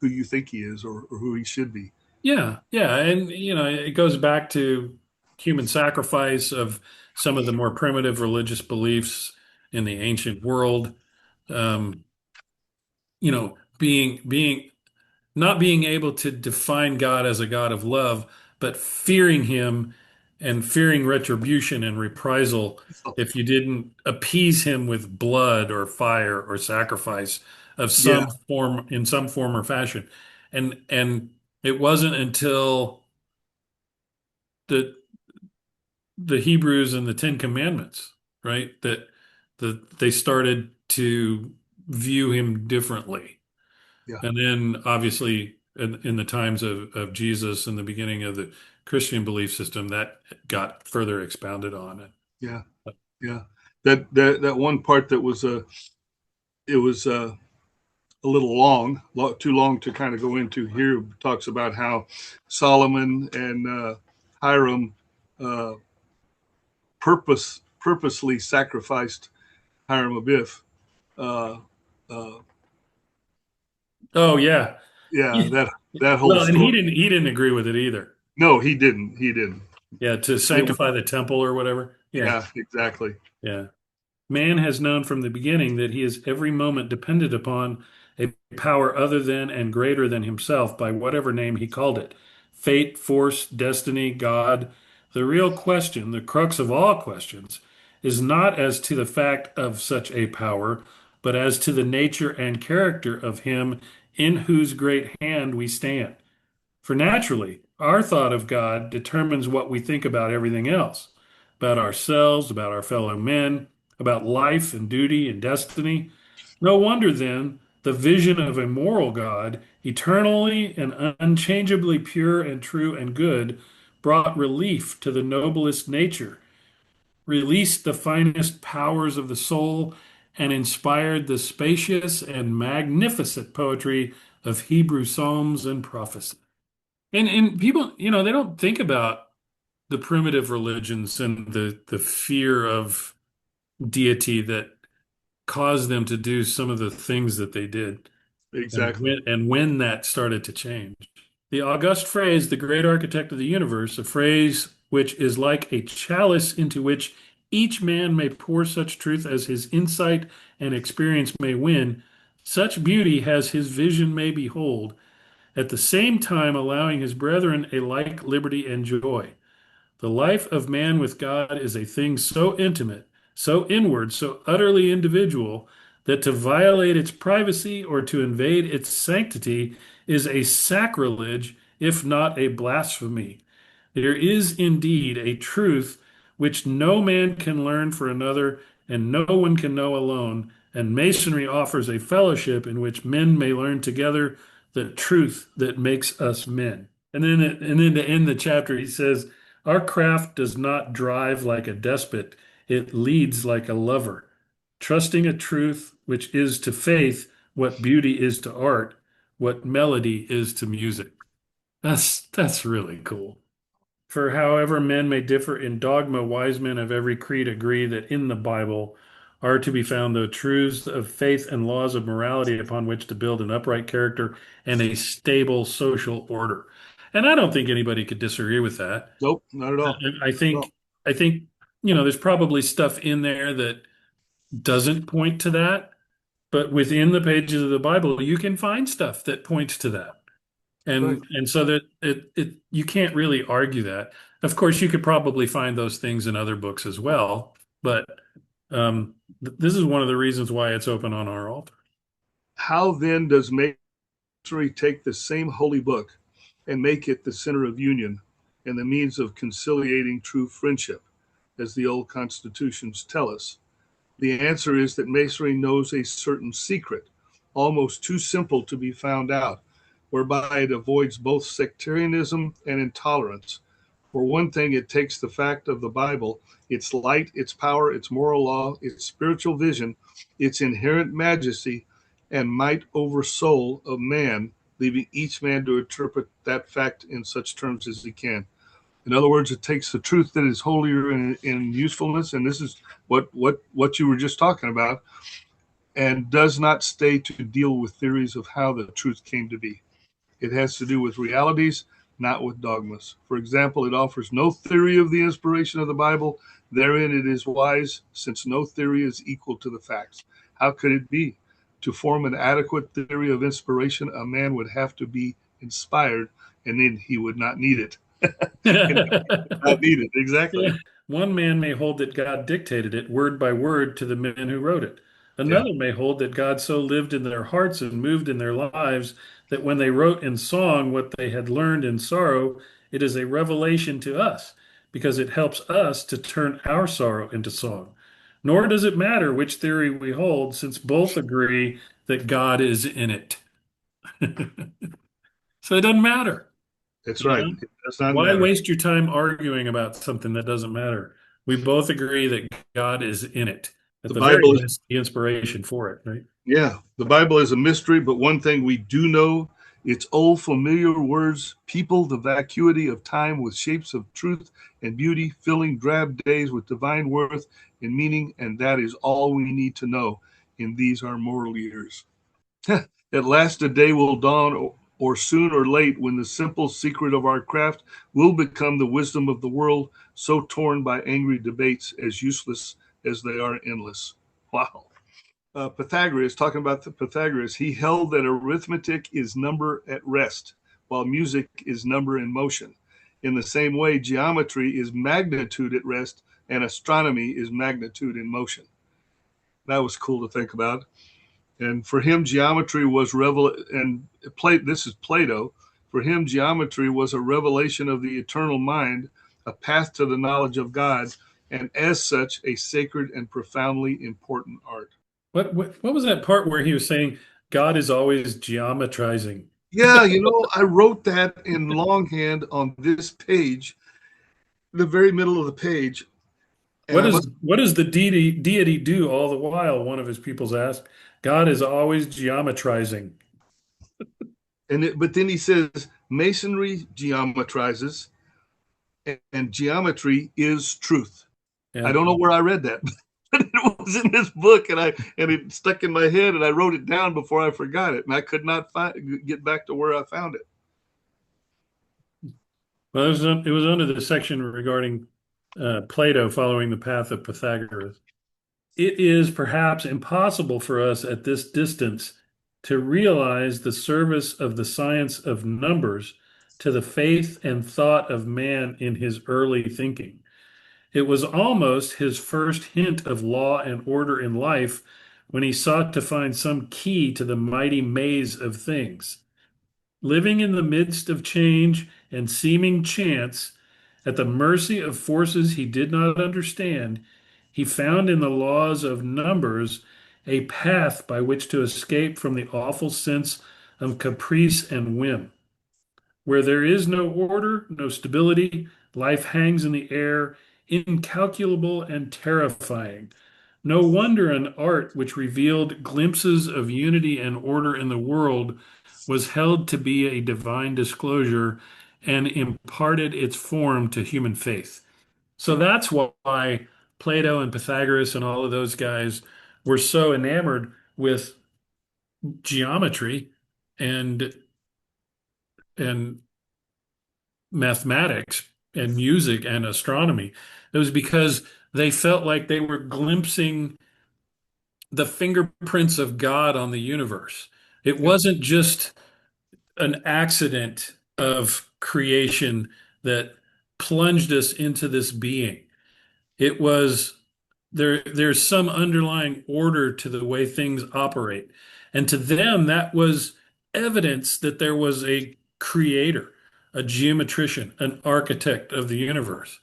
who you think he is, or who he should be? yeah, yeah, and it goes back to human sacrifice of some of the more primitive religious beliefs in the ancient world. Um, being not being able to define God as a God of love, but fearing him and fearing retribution and reprisal So, if you didn't appease him with blood or fire or sacrifice of yeah, some form in some form or fashion. And it wasn't until the the Hebrews and the Ten Commandments, right, that they started to view him differently. yeah, And then obviously in the times of Jesus and the beginning of the Christian belief system, that got further expounded on. yeah, yeah. That one part that was it was a little long, too long to kind of go into here. Talks about how Solomon and Hiram uh, purposely sacrificed Hiram Abiff. Uh, uh, Oh yeah. yeah, Yeah. that whole Well, and he story. didn't agree with it either. No, he didn't. He didn't. Yeah, to It was, sanctify the temple or whatever. Yeah. yeah, exactly. Yeah. Man has known from the beginning that he is every moment dependent upon a power other than and greater than himself by whatever name he called it. Fate, force, destiny, God. The real question, the crux of all questions, is not as to the fact of such a power, but as to the nature and character of him in whose great hand we stand. For naturally, our thought of God determines what we think about everything else, about ourselves, about our fellow men, about life and duty and destiny. No wonder then the vision of a moral God, eternally and unchangeably pure and true and good, brought relief to the noblest nature, released the finest powers of the soul, and inspired the spacious and magnificent poetry of Hebrew psalms and prophecy. And people, they don't think about the primitive religions and the fear of deity that caused them to do some of the things that they did, and Exactly. when that started to change. The august phrase, the great architect of the universe, a phrase which is like a chalice into which each man may pour such truth as his insight and experience may win, such beauty as his vision may behold, at the same time allowing his brethren a like liberty and joy. The life of man with God is a thing so intimate, so inward, so utterly individual, that to violate its privacy or to invade its sanctity is a sacrilege, if not a blasphemy. There is indeed a truth which no man can learn for another, and no one can know alone, and Masonry offers a fellowship in which men may learn together the truth that makes us men. And then to end the chapter, he says, our craft does not drive like a despot, it leads like a lover, trusting a truth which is to faith what beauty is to art, what melody is to music. That's really cool. For however men may differ in dogma, wise men of every creed agree that in the Bible are to be found the truths of faith and laws of morality upon which to build an upright character and a stable social order. And I don't think anybody could disagree with that. Nope, not at all. I Not at all. think I think there's probably stuff in there that doesn't point to that, but within the pages of the Bible, you can find stuff that points to that. Right. And so that it you can't really argue that. Of course, you could probably find those things in other books as well, but this is one of the reasons why it's open on our altar. How then does Masonry take the same holy book and make it the center of union and the means of conciliating true friendship, as the old constitutions tell us? The answer is that Masonry knows a certain secret, almost too simple to be found out, whereby it avoids both sectarianism and intolerance. For one thing, it takes the fact of the Bible, its light, its power, its moral law, its spiritual vision, its inherent majesty, and might over soul of man, leaving each man to interpret that fact in such terms as he can. In other words, it takes the truth that is holier in usefulness, and this is what you were just talking about, and does not stay to deal with theories of how the truth came to be. It has to do with realities, not with dogmas. For example, it offers no theory of the inspiration of the Bible. Therein it is wise, since no theory is equal to the facts. How could it be? To form an adequate theory of inspiration, a man would have to be inspired, and then he would not need it. Not need it, exactly. Yeah. One man may hold that God dictated it word by word to the men who wrote it. Yeah, Another may hold that God so lived in their hearts and moved in their lives that when they wrote in song what they had learned in sorrow, it is a revelation to us because it helps us to turn our sorrow into song. Nor does it matter which theory we hold, since both agree that God is in it. So it doesn't matter. that's You right. know, It does not why matter. waste your time arguing about something that doesn't matter? We both agree that God is in it. At The the very Bible is least, the inspiration for it, right? Yeah, the Bible is a mystery, but one thing we do know, its old familiar words people the vacuity of time with shapes of truth and beauty, filling drab days with divine worth and meaning, and that is all we need to know in these our mortal years. At last a day will dawn, or soon or late, when the simple secret of our craft will become the wisdom of the world, so torn by angry debates, as useless as they are endless. Wow. Pythagoras, talking about the Pythagoras, he held that arithmetic is number at rest, while music is number in motion. In the same way, geometry is magnitude at rest, and astronomy is magnitude in motion. That was cool to think about. And for him, geometry was this is Plato. For him, geometry was a revelation of the eternal mind, a path to the knowledge of God, and as such, a sacred and profoundly important art. What was that part where he was saying God is always geometrizing? Yeah, I wrote that in longhand on this page, the very middle of the page, and What does the deity do all the while? One of his pupils asked. God is always geometrizing. but then he says masonry geometrizes, and geometry is truth. I Yeah. don't know where I read that, but it was in this book, and it stuck in my head, and I wrote it down before I forgot it, and I could not get back to where I found it. Well, it was under the section regarding Plato following the path of Pythagoras. It is perhaps impossible for us at this distance to realize the service of the science of numbers to the faith and thought of man in his early thinking. It was almost his first hint of law and order in life when he sought to find some key to the mighty maze of things. Living in the midst of change and seeming chance, at the mercy of forces he did not understand, he found in the laws of numbers a path by which to escape from the awful sense of caprice and whim. Where there is no order, no stability, life hangs in the air, incalculable and terrifying. No wonder an art which revealed glimpses of unity and order in the world was held to be a divine disclosure and imparted its form to human faith. So that's why Plato and Pythagoras and all of those guys were so enamored with geometry and and mathematics and music and astronomy. It was because they felt like they were glimpsing the fingerprints of God on the universe. It Yeah. wasn't just an accident of creation that plunged us into this being. It was there's some underlying order to the way things operate. And to them, that was evidence that there was a creator, a geometrician, an architect of the universe.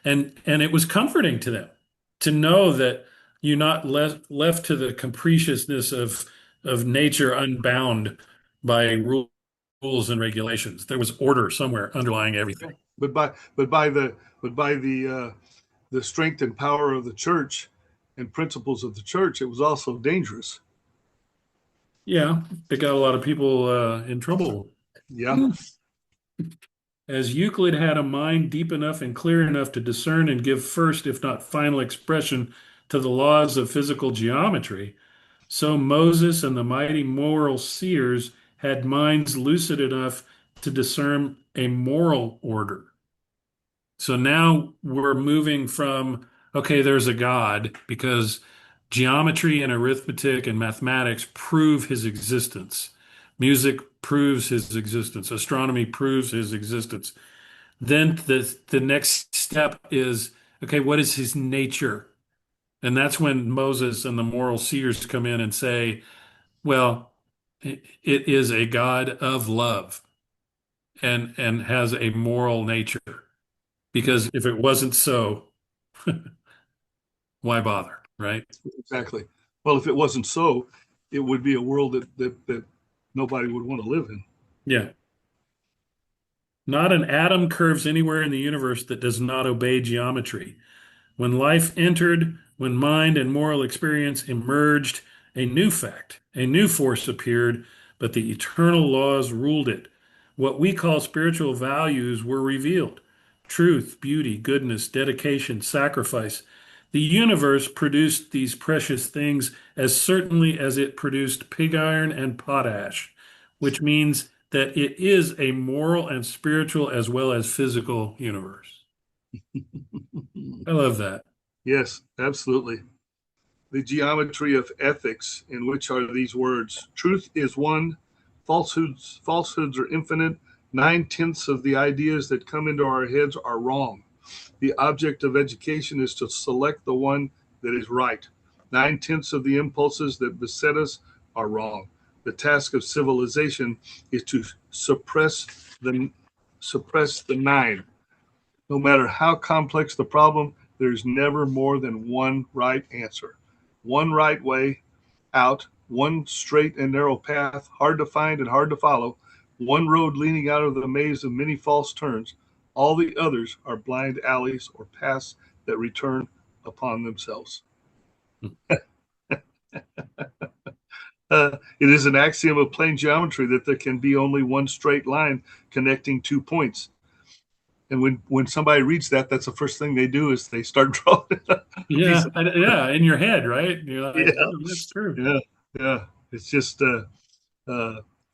And it was comforting to them to know that you're not left to the capriciousness of nature unbound by rules and regulations. There was order somewhere underlying everything. But by the strength and power of the church and principles of the church, it was also dangerous. Yeah, it got a lot of people in trouble. Yeah, As Euclid had a mind deep enough and clear enough to discern and give first, if not final, expression to the laws of physical geometry, so Moses and the mighty moral seers had minds lucid enough to discern a moral order. So now we're moving from, okay, there's a God because geometry and arithmetic and mathematics prove his existence. Music proves his existence. Astronomy proves his existence. Then the next step is, okay, what is his nature? And that's when Moses and the moral seers come in and say, well, it is a God of love and has a moral nature. Because if it wasn't so, why bother, right? exactly. Well, if it wasn't so, it would be a world that nobody would want to live in. Yeah. Not an atom curves anywhere in the universe that does not obey geometry. When life entered, when mind and moral experience emerged, a new fact, a new force appeared, but the eternal laws ruled it. What we call spiritual values were revealed: truth, beauty, goodness, dedication, sacrifice. The universe produced these precious things as certainly as it produced pig iron and potash, which means that it is a moral and spiritual as well as physical universe. I love that. Yes, absolutely. The geometry of ethics, in which are these words: truth is one, falsehoods are infinite. 9/10 of the ideas that come into our heads are wrong. The object of education is to select the one that is right. 9/10 of the impulses that beset us are wrong. The task of civilization is to the suppress the nine. No matter how complex the problem, there's never more than one right answer, one right way out, one straight and narrow path, hard to find and hard to follow, one road leading out of the maze of many false turns. All the others are blind alleys or paths that return upon themselves. It is an axiom of plane geometry that there can be only one straight line connecting 2 points. And when somebody reads that, that's the first thing they do is they start drawing a piece Yeah, of. yeah, in your head, right? You're like, Yeah, oh, that's true. yeah, yeah. It's just uh,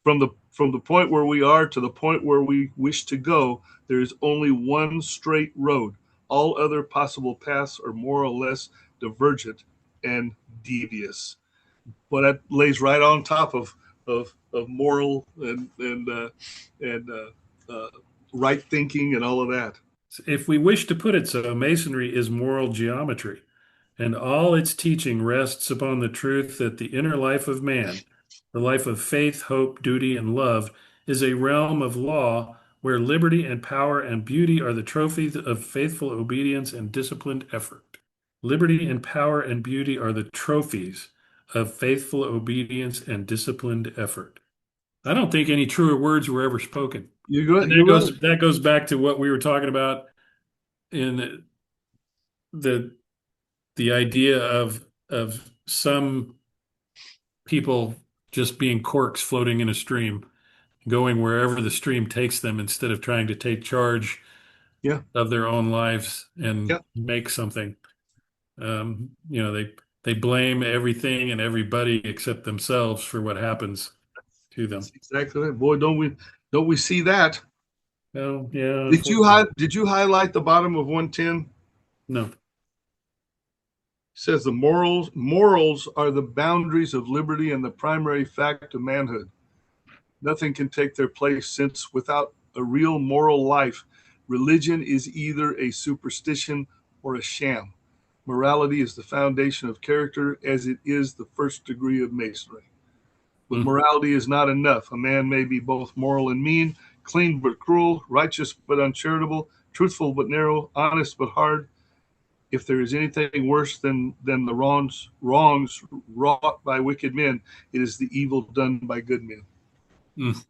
from the point where we are to the point where we wish to go. There is only one straight road. All other possible paths are more or less divergent and devious. But that lays right on top of moral and right thinking and all of that. If we wish to put it so, Masonry is moral geometry, and all its teaching rests upon the truth that the inner life of man, the life of faith, hope, duty, and love, is a realm of law where liberty and power and beauty are the trophies of faithful obedience and disciplined effort. Liberty and power and beauty are the trophies of faithful obedience and disciplined effort. I don't think any truer words were ever spoken. And You're right. that goes back to what we were talking about in the the idea of some people just being corks floating in a stream, going wherever the stream takes them instead of trying to take charge Yeah, of their own lives and yeah. make something. They blame everything and everybody except themselves for what happens to them. That's exactly right. Boy, don't we see that? Oh, yeah, unfortunately. Did you highlight the bottom of 110? No. Says the morals are the boundaries of liberty and the primary fact of manhood. Nothing can take their place, since without a real moral life, religion is either a superstition or a sham. Morality is the foundation of character, as it is the first degree of masonry. But Mm, morality is not enough. A man may be both moral and mean, clean but cruel, righteous but uncharitable, truthful but narrow, honest but hard. If there is anything worse than the wrongs wrought by wicked men, it is the evil done by good men. mm.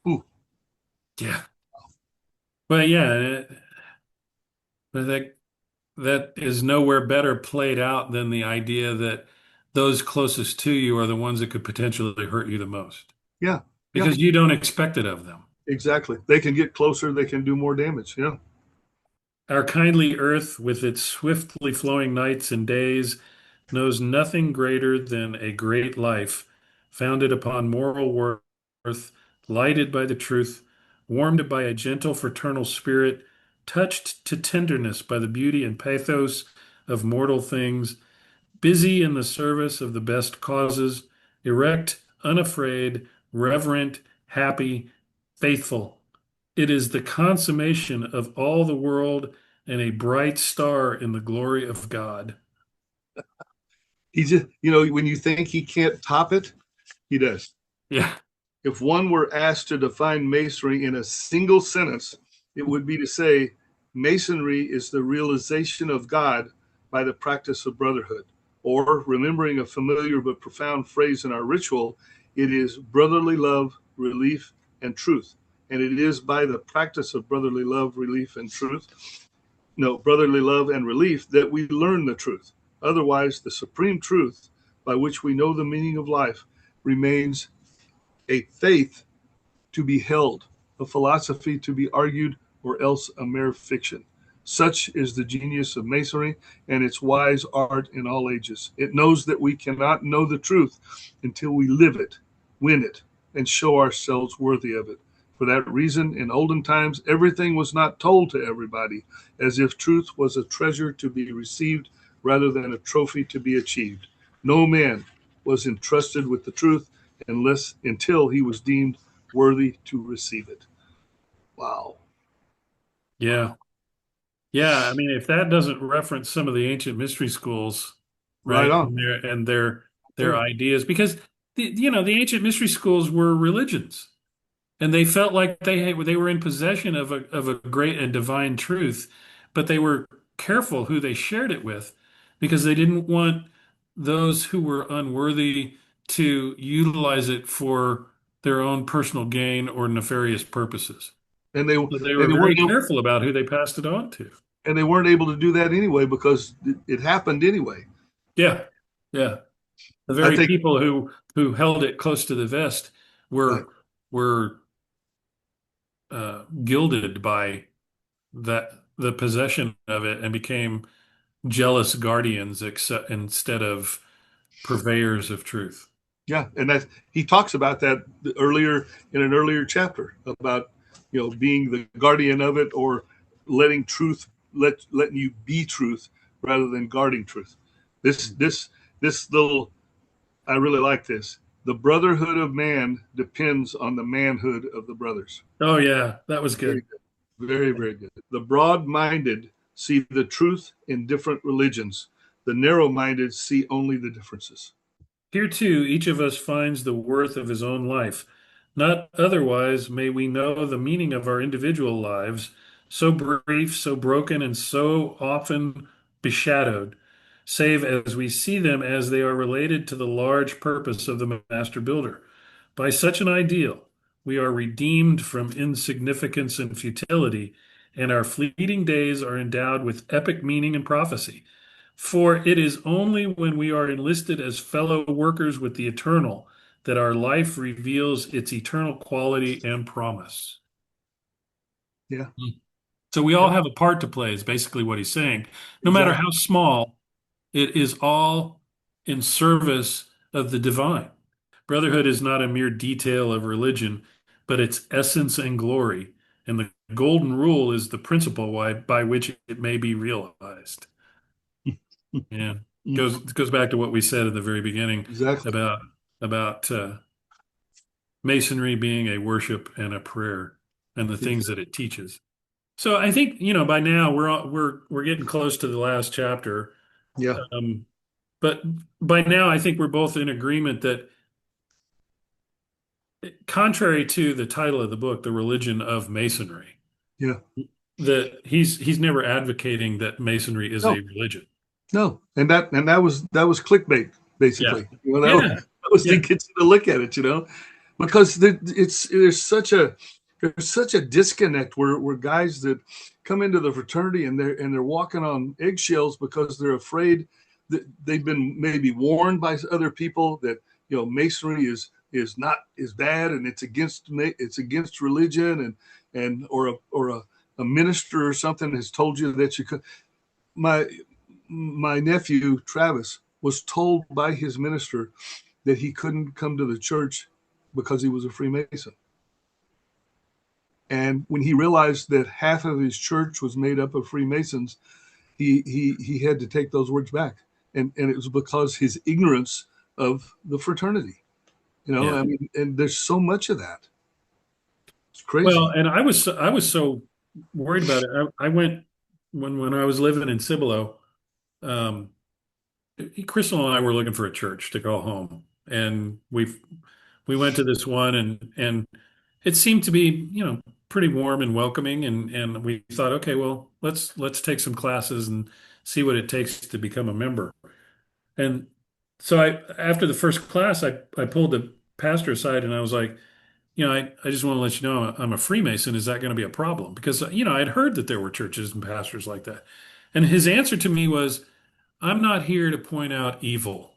Ooh, Yeah. But yeah, but that is nowhere better played out than the idea that those closest to you are the ones that could potentially hurt you the most Yeah. Yeah. because you don't expect it of them. Exactly. They can get closer. They can do more damage. Yeah. Our kindly earth, with its swiftly flowing nights and days, knows nothing greater than a great life, founded upon moral worth, lighted by the truth, warmed by a gentle fraternal spirit, touched to tenderness by the beauty and pathos of mortal things, busy in the service of the best causes, erect, unafraid, reverent, happy, faithful. It is the consummation of all the world and a bright star in the glory of God. He just, when you think he can't top it, he does. Yeah. If one were asked to define Masonry in a single sentence, it would be to say Masonry is the realization of God by the practice of brotherhood. Or, remembering a familiar but profound phrase in our ritual, it is brotherly love, relief, and truth. And it is by the practice of brotherly love, relief, and truth, no, brotherly love and relief, that we learn the truth. Otherwise, the supreme truth by which we know the meaning of life remains a faith to be held, a philosophy to be argued, or else a mere fiction. Such is the genius of Masonry and its wise art in all ages. It knows that we cannot know the truth until we live it, win it, and show ourselves worthy of it. For that reason, in olden times, everything was not told to everybody, as if truth was a treasure to be received rather than a trophy to be achieved. No man was entrusted with the truth until he was deemed worthy to receive it. Wow. Yeah. Yeah. I mean, if that doesn't reference some of the ancient mystery schools, Right right, on. and their There. ideas, because the ancient mystery schools were religions, and they felt like they were in possession of a great and divine truth, but they were careful who they shared it with because they didn't want those who were unworthy to utilize it for their own personal gain or nefarious purposes. And they So they and were they very weren't careful about who they passed it on to. and they weren't able to do that anyway because it happened anyway. Yeah, yeah. The I very think people who held it close to the vest right. were gilded by the possession of it and became jealous guardians instead of purveyors of truth. Yeah, and that he talks about that earlier in an earlier chapter about being the guardian of it or letting truth letting you be truth rather than guarding truth. This little I really like this. The brotherhood of man depends on the manhood of the brothers. Oh yeah, that was Very good. good. Very, very good. The broad minded see the truth in different religions. The narrow minded see only the differences. Here too, each of us finds the worth of his own life. Not otherwise may we know the meaning of our individual lives, so brief, so broken, and so often beshadowed, save as we see them as they are related to the large purpose of the master builder. By such an ideal, we are redeemed from insignificance and futility, and our fleeting days are endowed with epic meaning and prophecy. For it is only when we are enlisted as fellow workers with the eternal that our life reveals its eternal quality and promise. Yeah. So we all Yep. have a part to play, is basically what he's saying. No matter Exactly. how small, it is all in service of the divine. Brotherhood is not a mere detail of religion, but its essence and glory. And the golden rule is the principle by which it may be realized. Yeah, goes back to what we said at the very beginning Exactly. about masonry being a worship and a prayer and the things that Exactly. it teaches. So I think by now we're getting close to the last chapter, Yeah. um, but by now I think we're both in agreement that contrary to the title of the book, The Religion of Masonry, Yeah. that he's never advocating that masonry is No. a religion. No. And that was clickbait Yeah, basically. yeah, That was to yeah. get you to look at it. Because there's such a disconnect where guys that come into the fraternity and they're walking on eggshells because they're afraid they've been maybe warned by other people that masonry is not is bad and it's against religion, and or a minister or something has told you that you could. My nephew Travis was told by his minister that he couldn't come to the church because he was a Freemason. And when he realized that half of his church was made up of Freemasons, he had to take those words back. And it was because his ignorance of the fraternity. Yeah. I mean, and there's so much of that. It's crazy. Well, and I was so worried about it. I went when I was living in Cibolo. Um, Crystal and I were looking for a church to go home, and we went to this one, and it seemed to be, pretty warm and welcoming, and we thought, okay, well, let's take some classes and see what it takes to become a member. And so after the first class, I pulled the pastor aside and I was like, I just want to let you know I'm a Freemason. Is that going to be a problem? Because, I'd heard that there were churches and pastors like that. And his answer to me was, I'm not here to point out evil.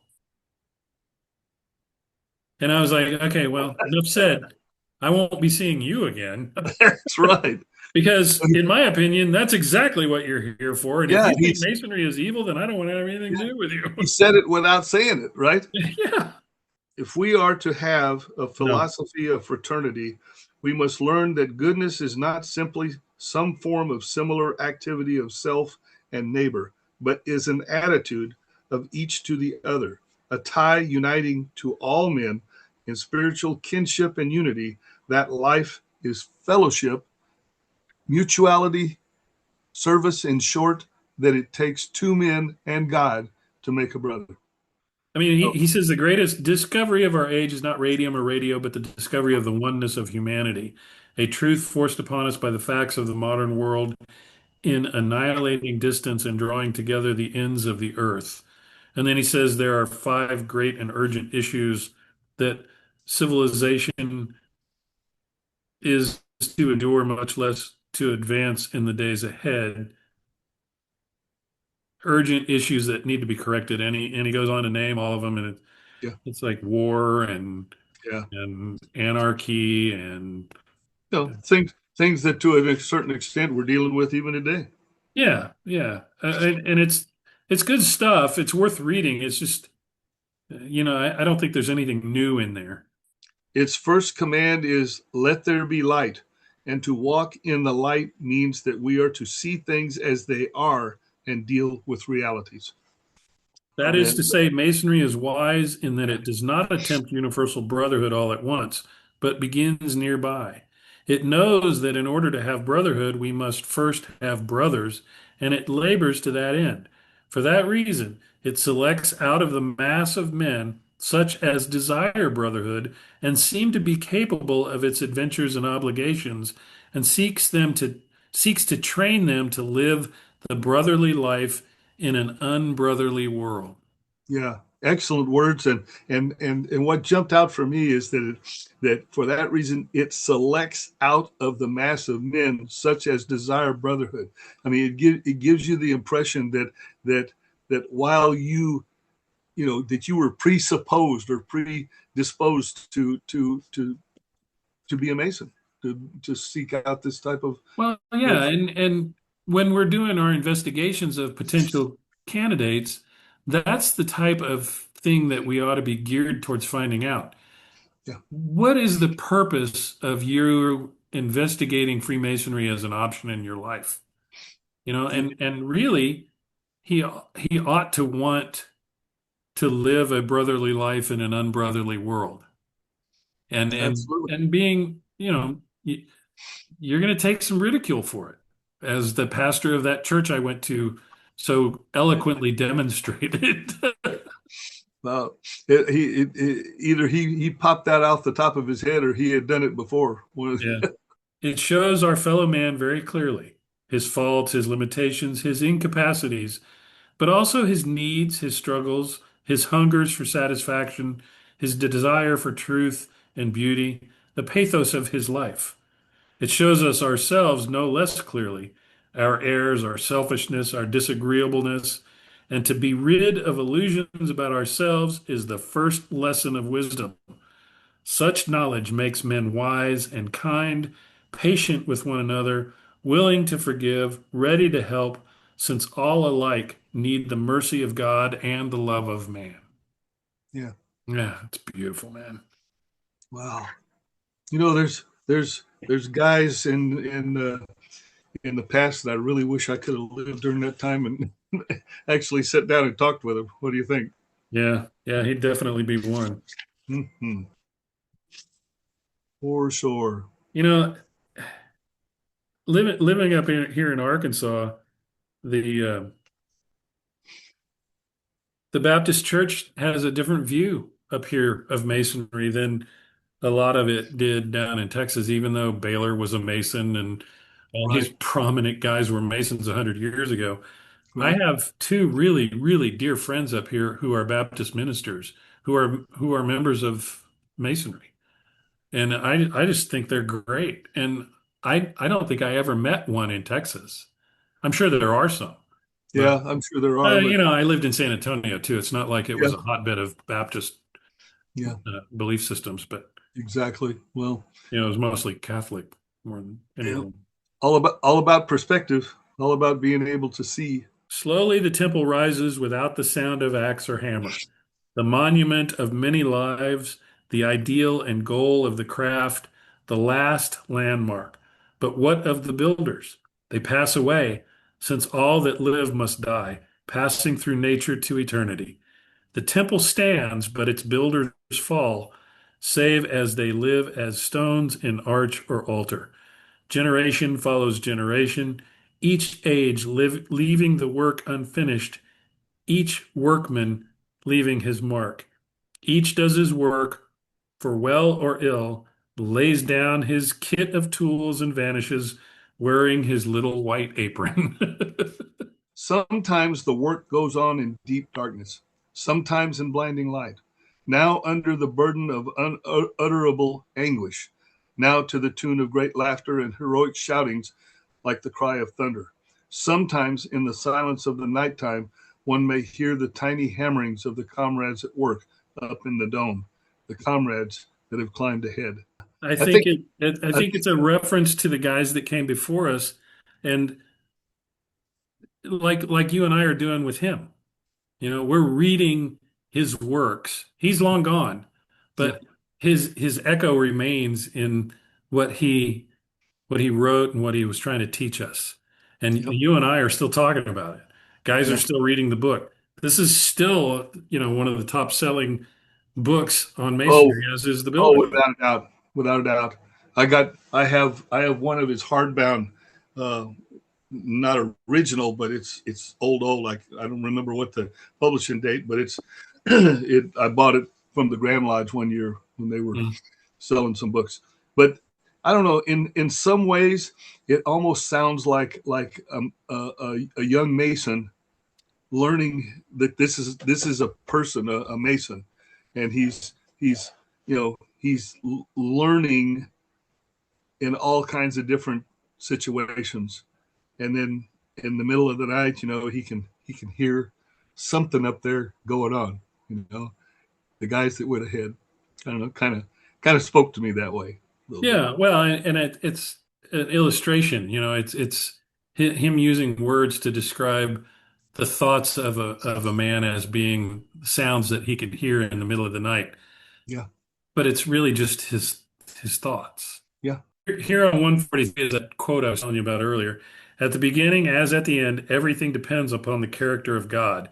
And I was like, okay, well, enough said. I won't be seeing you again. That's right. Because, in my opinion, that's exactly what you're here for. And if Yeah, you think Masonry is evil, then I don't want to have anything to do with you. he said it without saying it, right? Yeah. If we are to have a No, philosophy of fraternity, we must learn that goodness is not simply some form of similar activity of self and neighbor, but is an attitude of each to the other, a tie uniting to all men in spiritual kinship and unity. That life is fellowship, mutuality, service, in short, that it takes two men and God to make a brother. I mean, he, So, he says the greatest discovery of our age is not radium or radio, but the discovery of the oneness of humanity, a truth forced upon us by the facts of the modern world in annihilating distance and drawing together the ends of the earth. And then he says there are five great and urgent issues that civilization is to endure, much less to advance in the days ahead. Urgent issues that need to be corrected. And he goes on to name all of them, and yeah, it's like war and yeah. anarchy and Things that to a certain extent we're dealing with even today. yeah, yeah. And it's good stuff. It's worth reading. It's just, I don't think there's anything new in there. Its first command is, let there be light. And to walk in the light means that we are to see things as they are and deal with realities. That is to And say, Masonry is wise in that it does not attempt universal brotherhood all at once, but begins nearby. It knows that in order to have brotherhood, we must first have brothers, and it labors to that end. For that reason, it selects out of the mass of men such as desire brotherhood and seem to be capable of its adventures and obligations, and seeks to train them to live the brotherly life in an unbrotherly world. yeah, excellent words. And what jumped out for me is that for that reason it selects out of the mass of men such as desire brotherhood. I mean, it gives you the impression that while that you were presupposed or predisposed to be a Mason, to seek out this type of. Well, yeah, and when we're doing our investigations of potential candidates, that's the type of thing that we ought to be geared towards finding out. Yeah, What is the purpose of you investigating Freemasonry as an option in your life? And really, he ought to want to live a brotherly life in an unbrotherly world. absolutely. And being, you're going to take some ridicule for it, as the pastor of that church I went to so eloquently demonstrated. Uh, Either he popped that off the top of his head or he had done it before. Yeah. It shows our fellow man very clearly his faults, his limitations, his incapacities, but also his needs, his struggles, his hungers for satisfaction, his desire for truth and beauty, the pathos of his life. It shows us ourselves no less clearly, our errors, our selfishness, our disagreeableness, And to be rid of illusions about ourselves is the first lesson of wisdom. Such knowledge makes men wise and kind, patient with one another, willing to forgive, ready to help, since all alike need the mercy of God and the love of man. Yeah. Yeah, it's beautiful, man. Wow. You know, there's guys in the past that I really wish I could have lived during that time and actually sat down and talked with them. What do you think? Yeah, yeah, he'd definitely be one. Mm-hmm. For sure. You know, living up here in Arkansas, the uh, the Baptist Church has a different view up here of Masonry than a lot of it did down in Texas, even though Baylor was a Mason and all these Right. prominent guys were Masons 100 years ago. I Right. have two really, really dear friends up here who are Baptist ministers, who are members of Masonry. And I just think they're great. And I don't think I ever met one in Texas. I'm sure that there are some, but Yeah, I'm sure there are, but I lived in San Antonio too. It's not like it yeah, was a hotbed of Baptist yeah, belief systems, but exactly. Well, it was mostly Catholic more than yeah, anything. all about perspective, all about being able to see. Slowly the temple rises without the sound of axe or hammer. The monument of many lives, the ideal and goal of the craft, the last landmark. But what of the builders? They pass away, since all that live must die, passing through nature to eternity. The temple stands, but its builders fall, save as they live as stones in arch or altar. Generation follows generation, each age leaving the work unfinished, each workman leaving his mark. Each does his work, for well or ill, lays down his kit of tools and vanishes, wearing his little white apron. Sometimes the work goes on in deep darkness, sometimes in blinding light. Now under the burden of unutterable anguish, now to the tune of great laughter and heroic shoutings like the cry of thunder. Sometimes in the silence of the nighttime, one may hear the tiny hammerings of the comrades at work up in the dome, the comrades that have climbed ahead. I I think think, I I think think, it's a reference to the guys that came before us, and like you and I are doing with him. We're reading his works. He's long gone, yeah, but his echo remains in what he what he wrote and what he was trying to teach us. And yep, you and I are still talking about it. Guys are yeah. still reading the book. This is still, one of the top selling books on Oh, masonry, as is The oh, Builder. without a doubt, without a doubt. I have one of his hardbound, uh, not original, but it's old. Like I don't remember what the publishing date, but it's it. I bought it from the Grand Lodge one year when they were Mm. selling some books. But I don't know. In some ways, it almost sounds like a young Mason learning that this is a person, a Mason, and he's he's learning in all kinds of different situations, and then in the middle of the night, he can hear something up there going on. The guys that went ahead, I don't know, kind of spoke to me that way a little bit. Yeah, well, and it's an illustration. It's him using words to describe the thoughts of a man as being sounds that he could hear in the middle of the night. Yeah, But it's really just his thoughts. yeah, Here on 143 is that quote I was telling you about earlier. At the beginning, as at the end, everything depends upon the character of God.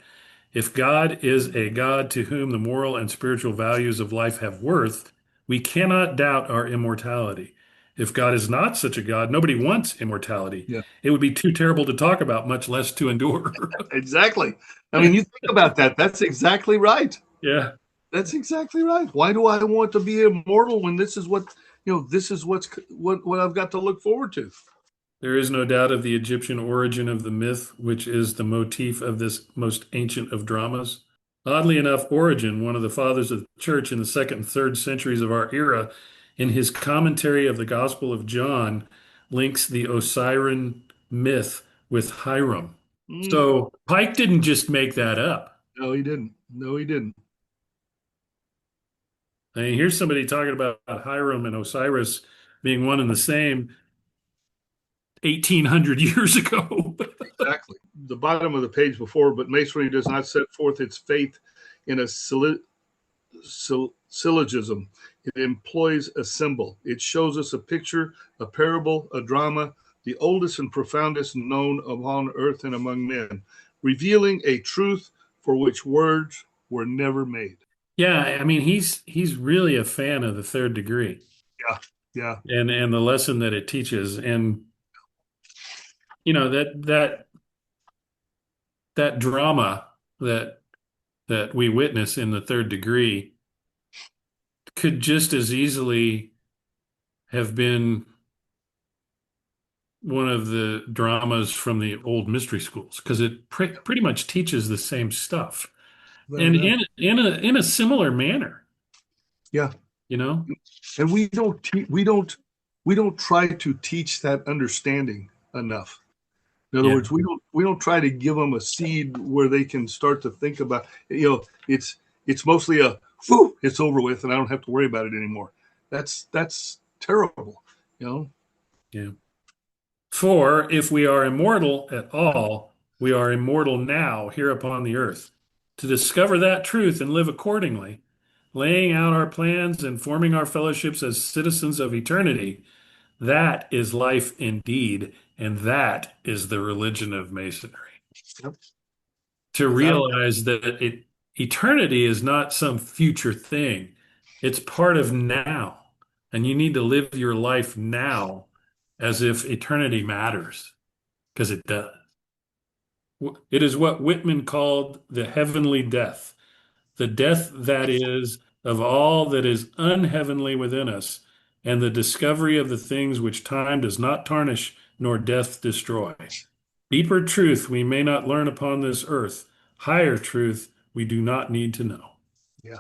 If God is a God to whom the moral and spiritual values of life have worth, we cannot doubt our immortality. If God is not such a God, nobody wants immortality. yeah. It would be too terrible to talk about, much less to endure. Exactly. I mean, you think about that. That's exactly right. Yeah. That's exactly right. Why do I want to be immortal when this is this is what I've got to look forward to? There is no doubt of the Egyptian origin of the myth, which is the motif of this most ancient of dramas. Oddly enough, Origen, one of the fathers of the church in the second and third centuries of our era, in his commentary of the Gospel of John, links the Osirian myth with Hiram. Mm. So Pike didn't just make that up. No, he didn't. No, he didn't. I mean, here's somebody talking about Hiram and Osiris being one and the same 1800 years ago. Exactly. The bottom of the page before, but Masonry does not set forth its faith in a syllogism. It employs a symbol. It shows us a picture, a parable, a drama, the oldest and profoundest known upon earth and among men, revealing a truth for which words were never made. Yeah, I mean he's really a fan of the third degree Yeah, yeah, and the lesson that it teaches. And you know that drama that that we witness in the third degree could just as easily have been one of the dramas from the old mystery schools because it pretty much teaches the same stuff without a and doubt. in a similar manner, Yeah, you know? and we don't try to teach that understanding enough. In other Yeah, words, we don't try to give them a seed where they can start to think about. It's mostly a whew, it's over with, and I don't have to worry about it anymore. That's terrible. You know. yeah. For if we are immortal at all, we are immortal now here upon the earth. To discover that truth and live accordingly, laying out our plans and forming our fellowships as citizens of eternity, that is life indeed, and that is the religion of Masonry. Yep. To Without realize that eternity is not some future thing, it's part of now. And you need to live your life now as if eternity matters, because it does. It is what Whitman called the heavenly death, the death that is of all that is unheavenly within us, and the discovery of the things which time does not tarnish nor death destroy. Deeper truth we may not learn upon this earth, higher truth we do not need to know. yeah,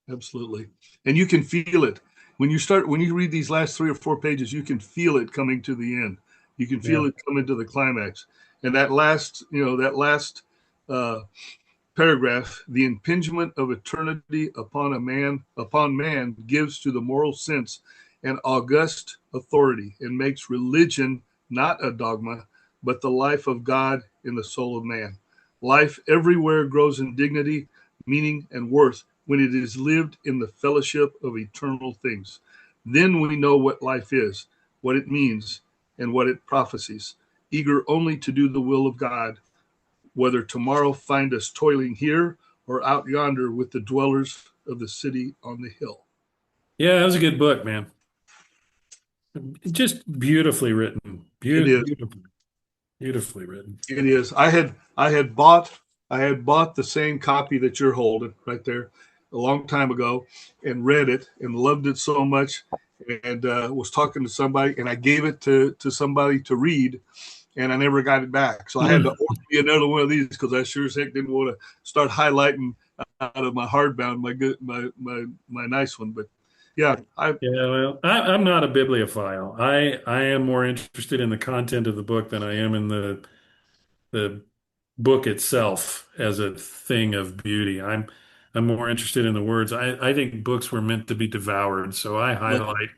absolutely. And you can feel it when you read these last 3 or 4 pages. You can feel it coming to the end. You can Yeah. feel it coming to the climax. And that last uh, paragraph, the impingement of eternity upon man gives to the moral sense an august authority and makes religion not a dogma, but the life of God in the soul of man. Life everywhere grows in dignity, meaning, and worth when it is lived in the fellowship of eternal things. Then we know what life is, what it means, and what it prophesies, eager only to do the will of God, whether tomorrow find us toiling here or out yonder with the dwellers of the city on the hill. Yeah, that was a good book, man. Just beautifully written. It is. Beautifully, beautifully written. It is. I had bought the same copy that you're holding right there a long time ago and read it and loved it so much and was talking to somebody and I gave it to somebody to read and I never got it back. So I had to Mm. order me another one of these because I sure as heck didn't want to start highlighting out of my hardbound my nice one. But yeah, Yeah, well, I'm not a bibliophile. I am more interested in the content of the book than I am in the book itself as a thing of beauty. I'm more interested in the words. I think books were meant to be devoured, so I highlight.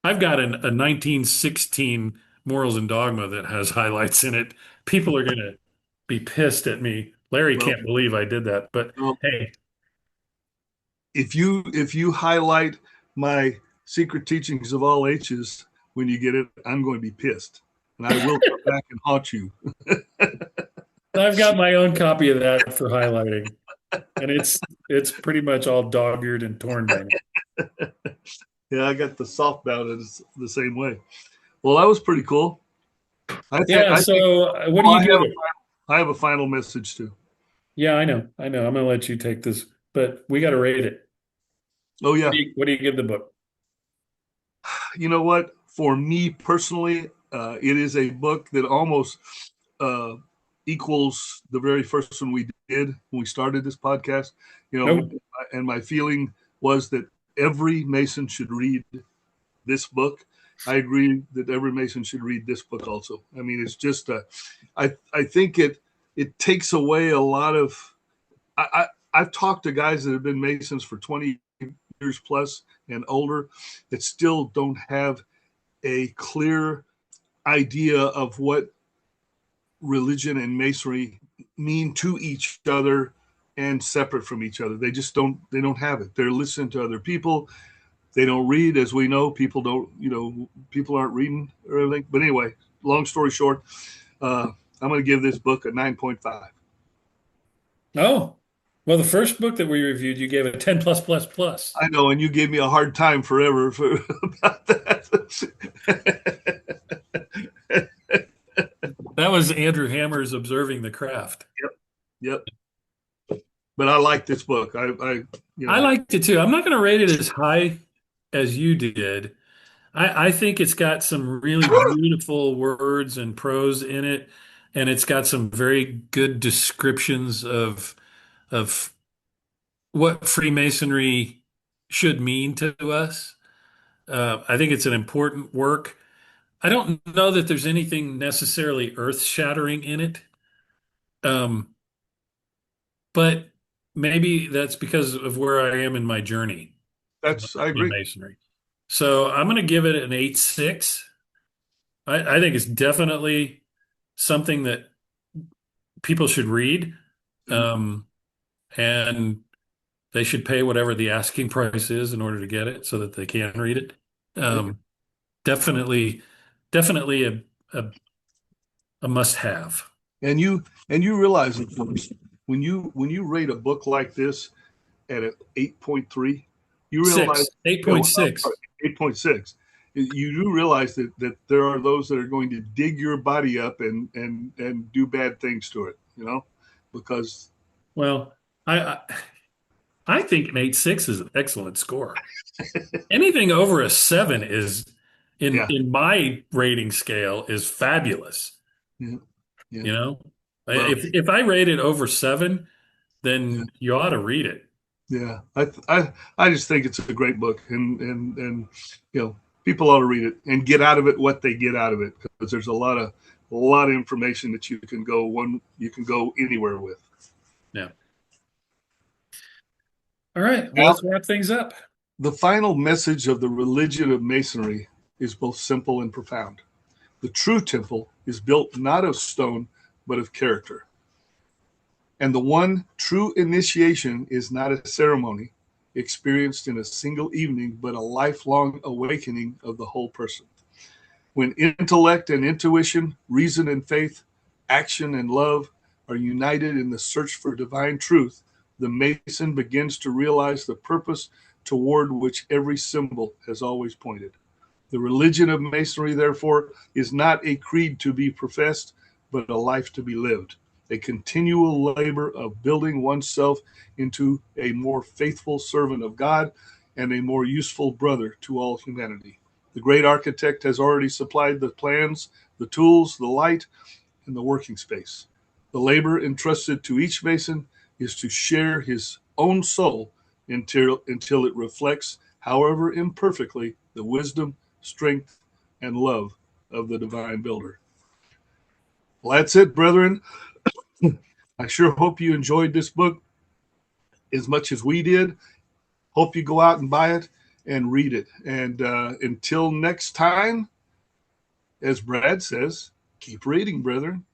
I've got a 1916 Morals and Dogma that has highlights in it. People are gonna be pissed at me. Larry well, can't believe I did that, but well, hey, if you highlight my secret teachings of all ages when you get it, I'm going to be pissed, and I will come back and haunt you. I've got my own copy of that for highlighting, and it's pretty much all dog-eared and torn by now. Yeah, I got the soft bound the same way. Well, that was pretty cool. Yeah, I think so what do well, you give it? I have a final message too. Yeah, I know. I'm gonna let you take this, but we got to rate it. Oh yeah, What do you give the book? you know what? For me personally, it is a book that almost uh, equals the very first one we did when we started this podcast. You know, No. and my feeling was that every Mason should read this book. I agree that every Mason should read this book also. I mean, it's just I think it takes away a lot of I've talked to guys that have been Masons for 20 years plus and older that still don't have a clear idea of what religion and Masonry mean to each other and separate from each other. They just don't have it. They're listening to other people. They don't read, as we know. People don't, people aren't reading or everything. But anyway, long story short, I'm going to give this book a 9.5. Oh, well, the first book that we reviewed, you gave it a 10 plus plus plus. I know, and you gave me a hard time forever about that. That was Andrew Hammer's Observing the Craft. Yep. But I like this book. I liked it too. I'm not going to rate it as high as you did. I think it's got some really beautiful words and prose in it, and it's got some very good descriptions of what Freemasonry should mean to us. I think it's an important work. I don't know that there's anything necessarily earth-shattering in it, but maybe that's because of where I am in my journey I in agree. Masonry. So I'm going to give it an 8.6. I think it's definitely something that people should read, and they should pay whatever the asking price is in order to get it so that they can read it. Definitely a, a must-have. And you realize it, folks, when you rate a book like this at an 8.3, you realize 8.6. 8.6. You do realize that there are those that are going to dig your body up and do bad things to it, because Well, I think an 8.6 is an excellent score. Anything over a 7 is in my rating scale is fabulous. Yeah. Well, if I rate it over 7, then you ought to read it. Yeah, I just think it's a great book, and people ought to read it and get out of it what they get out of it, because there's a lot of information that you can go anywhere with. Yeah. All right, well, let's wrap things up. The final message of the religion of Masonry is both simple and profound. The true temple is built not of stone, but of character. And the one true initiation is not a ceremony experienced in a single evening, but a lifelong awakening of the whole person. When intellect and intuition, reason and faith, action and love are united in the search for divine truth, the Mason begins to realize the purpose toward which every symbol has always pointed. The religion of Masonry, therefore, is not a creed to be professed, but a life to be lived. A continual labor of building oneself into a more faithful servant of God and a more useful brother to all humanity. The great architect has already supplied the plans, the tools, the light, and the working space. The labor entrusted to each Mason is to share his own soul until it reflects, however imperfectly, the wisdom, strength, and love of the divine builder. Well, that's it, brethren. I sure hope you enjoyed this book as much as we did. Hope you go out and buy it and read it. And until next time, as Brad says, keep reading, brethren.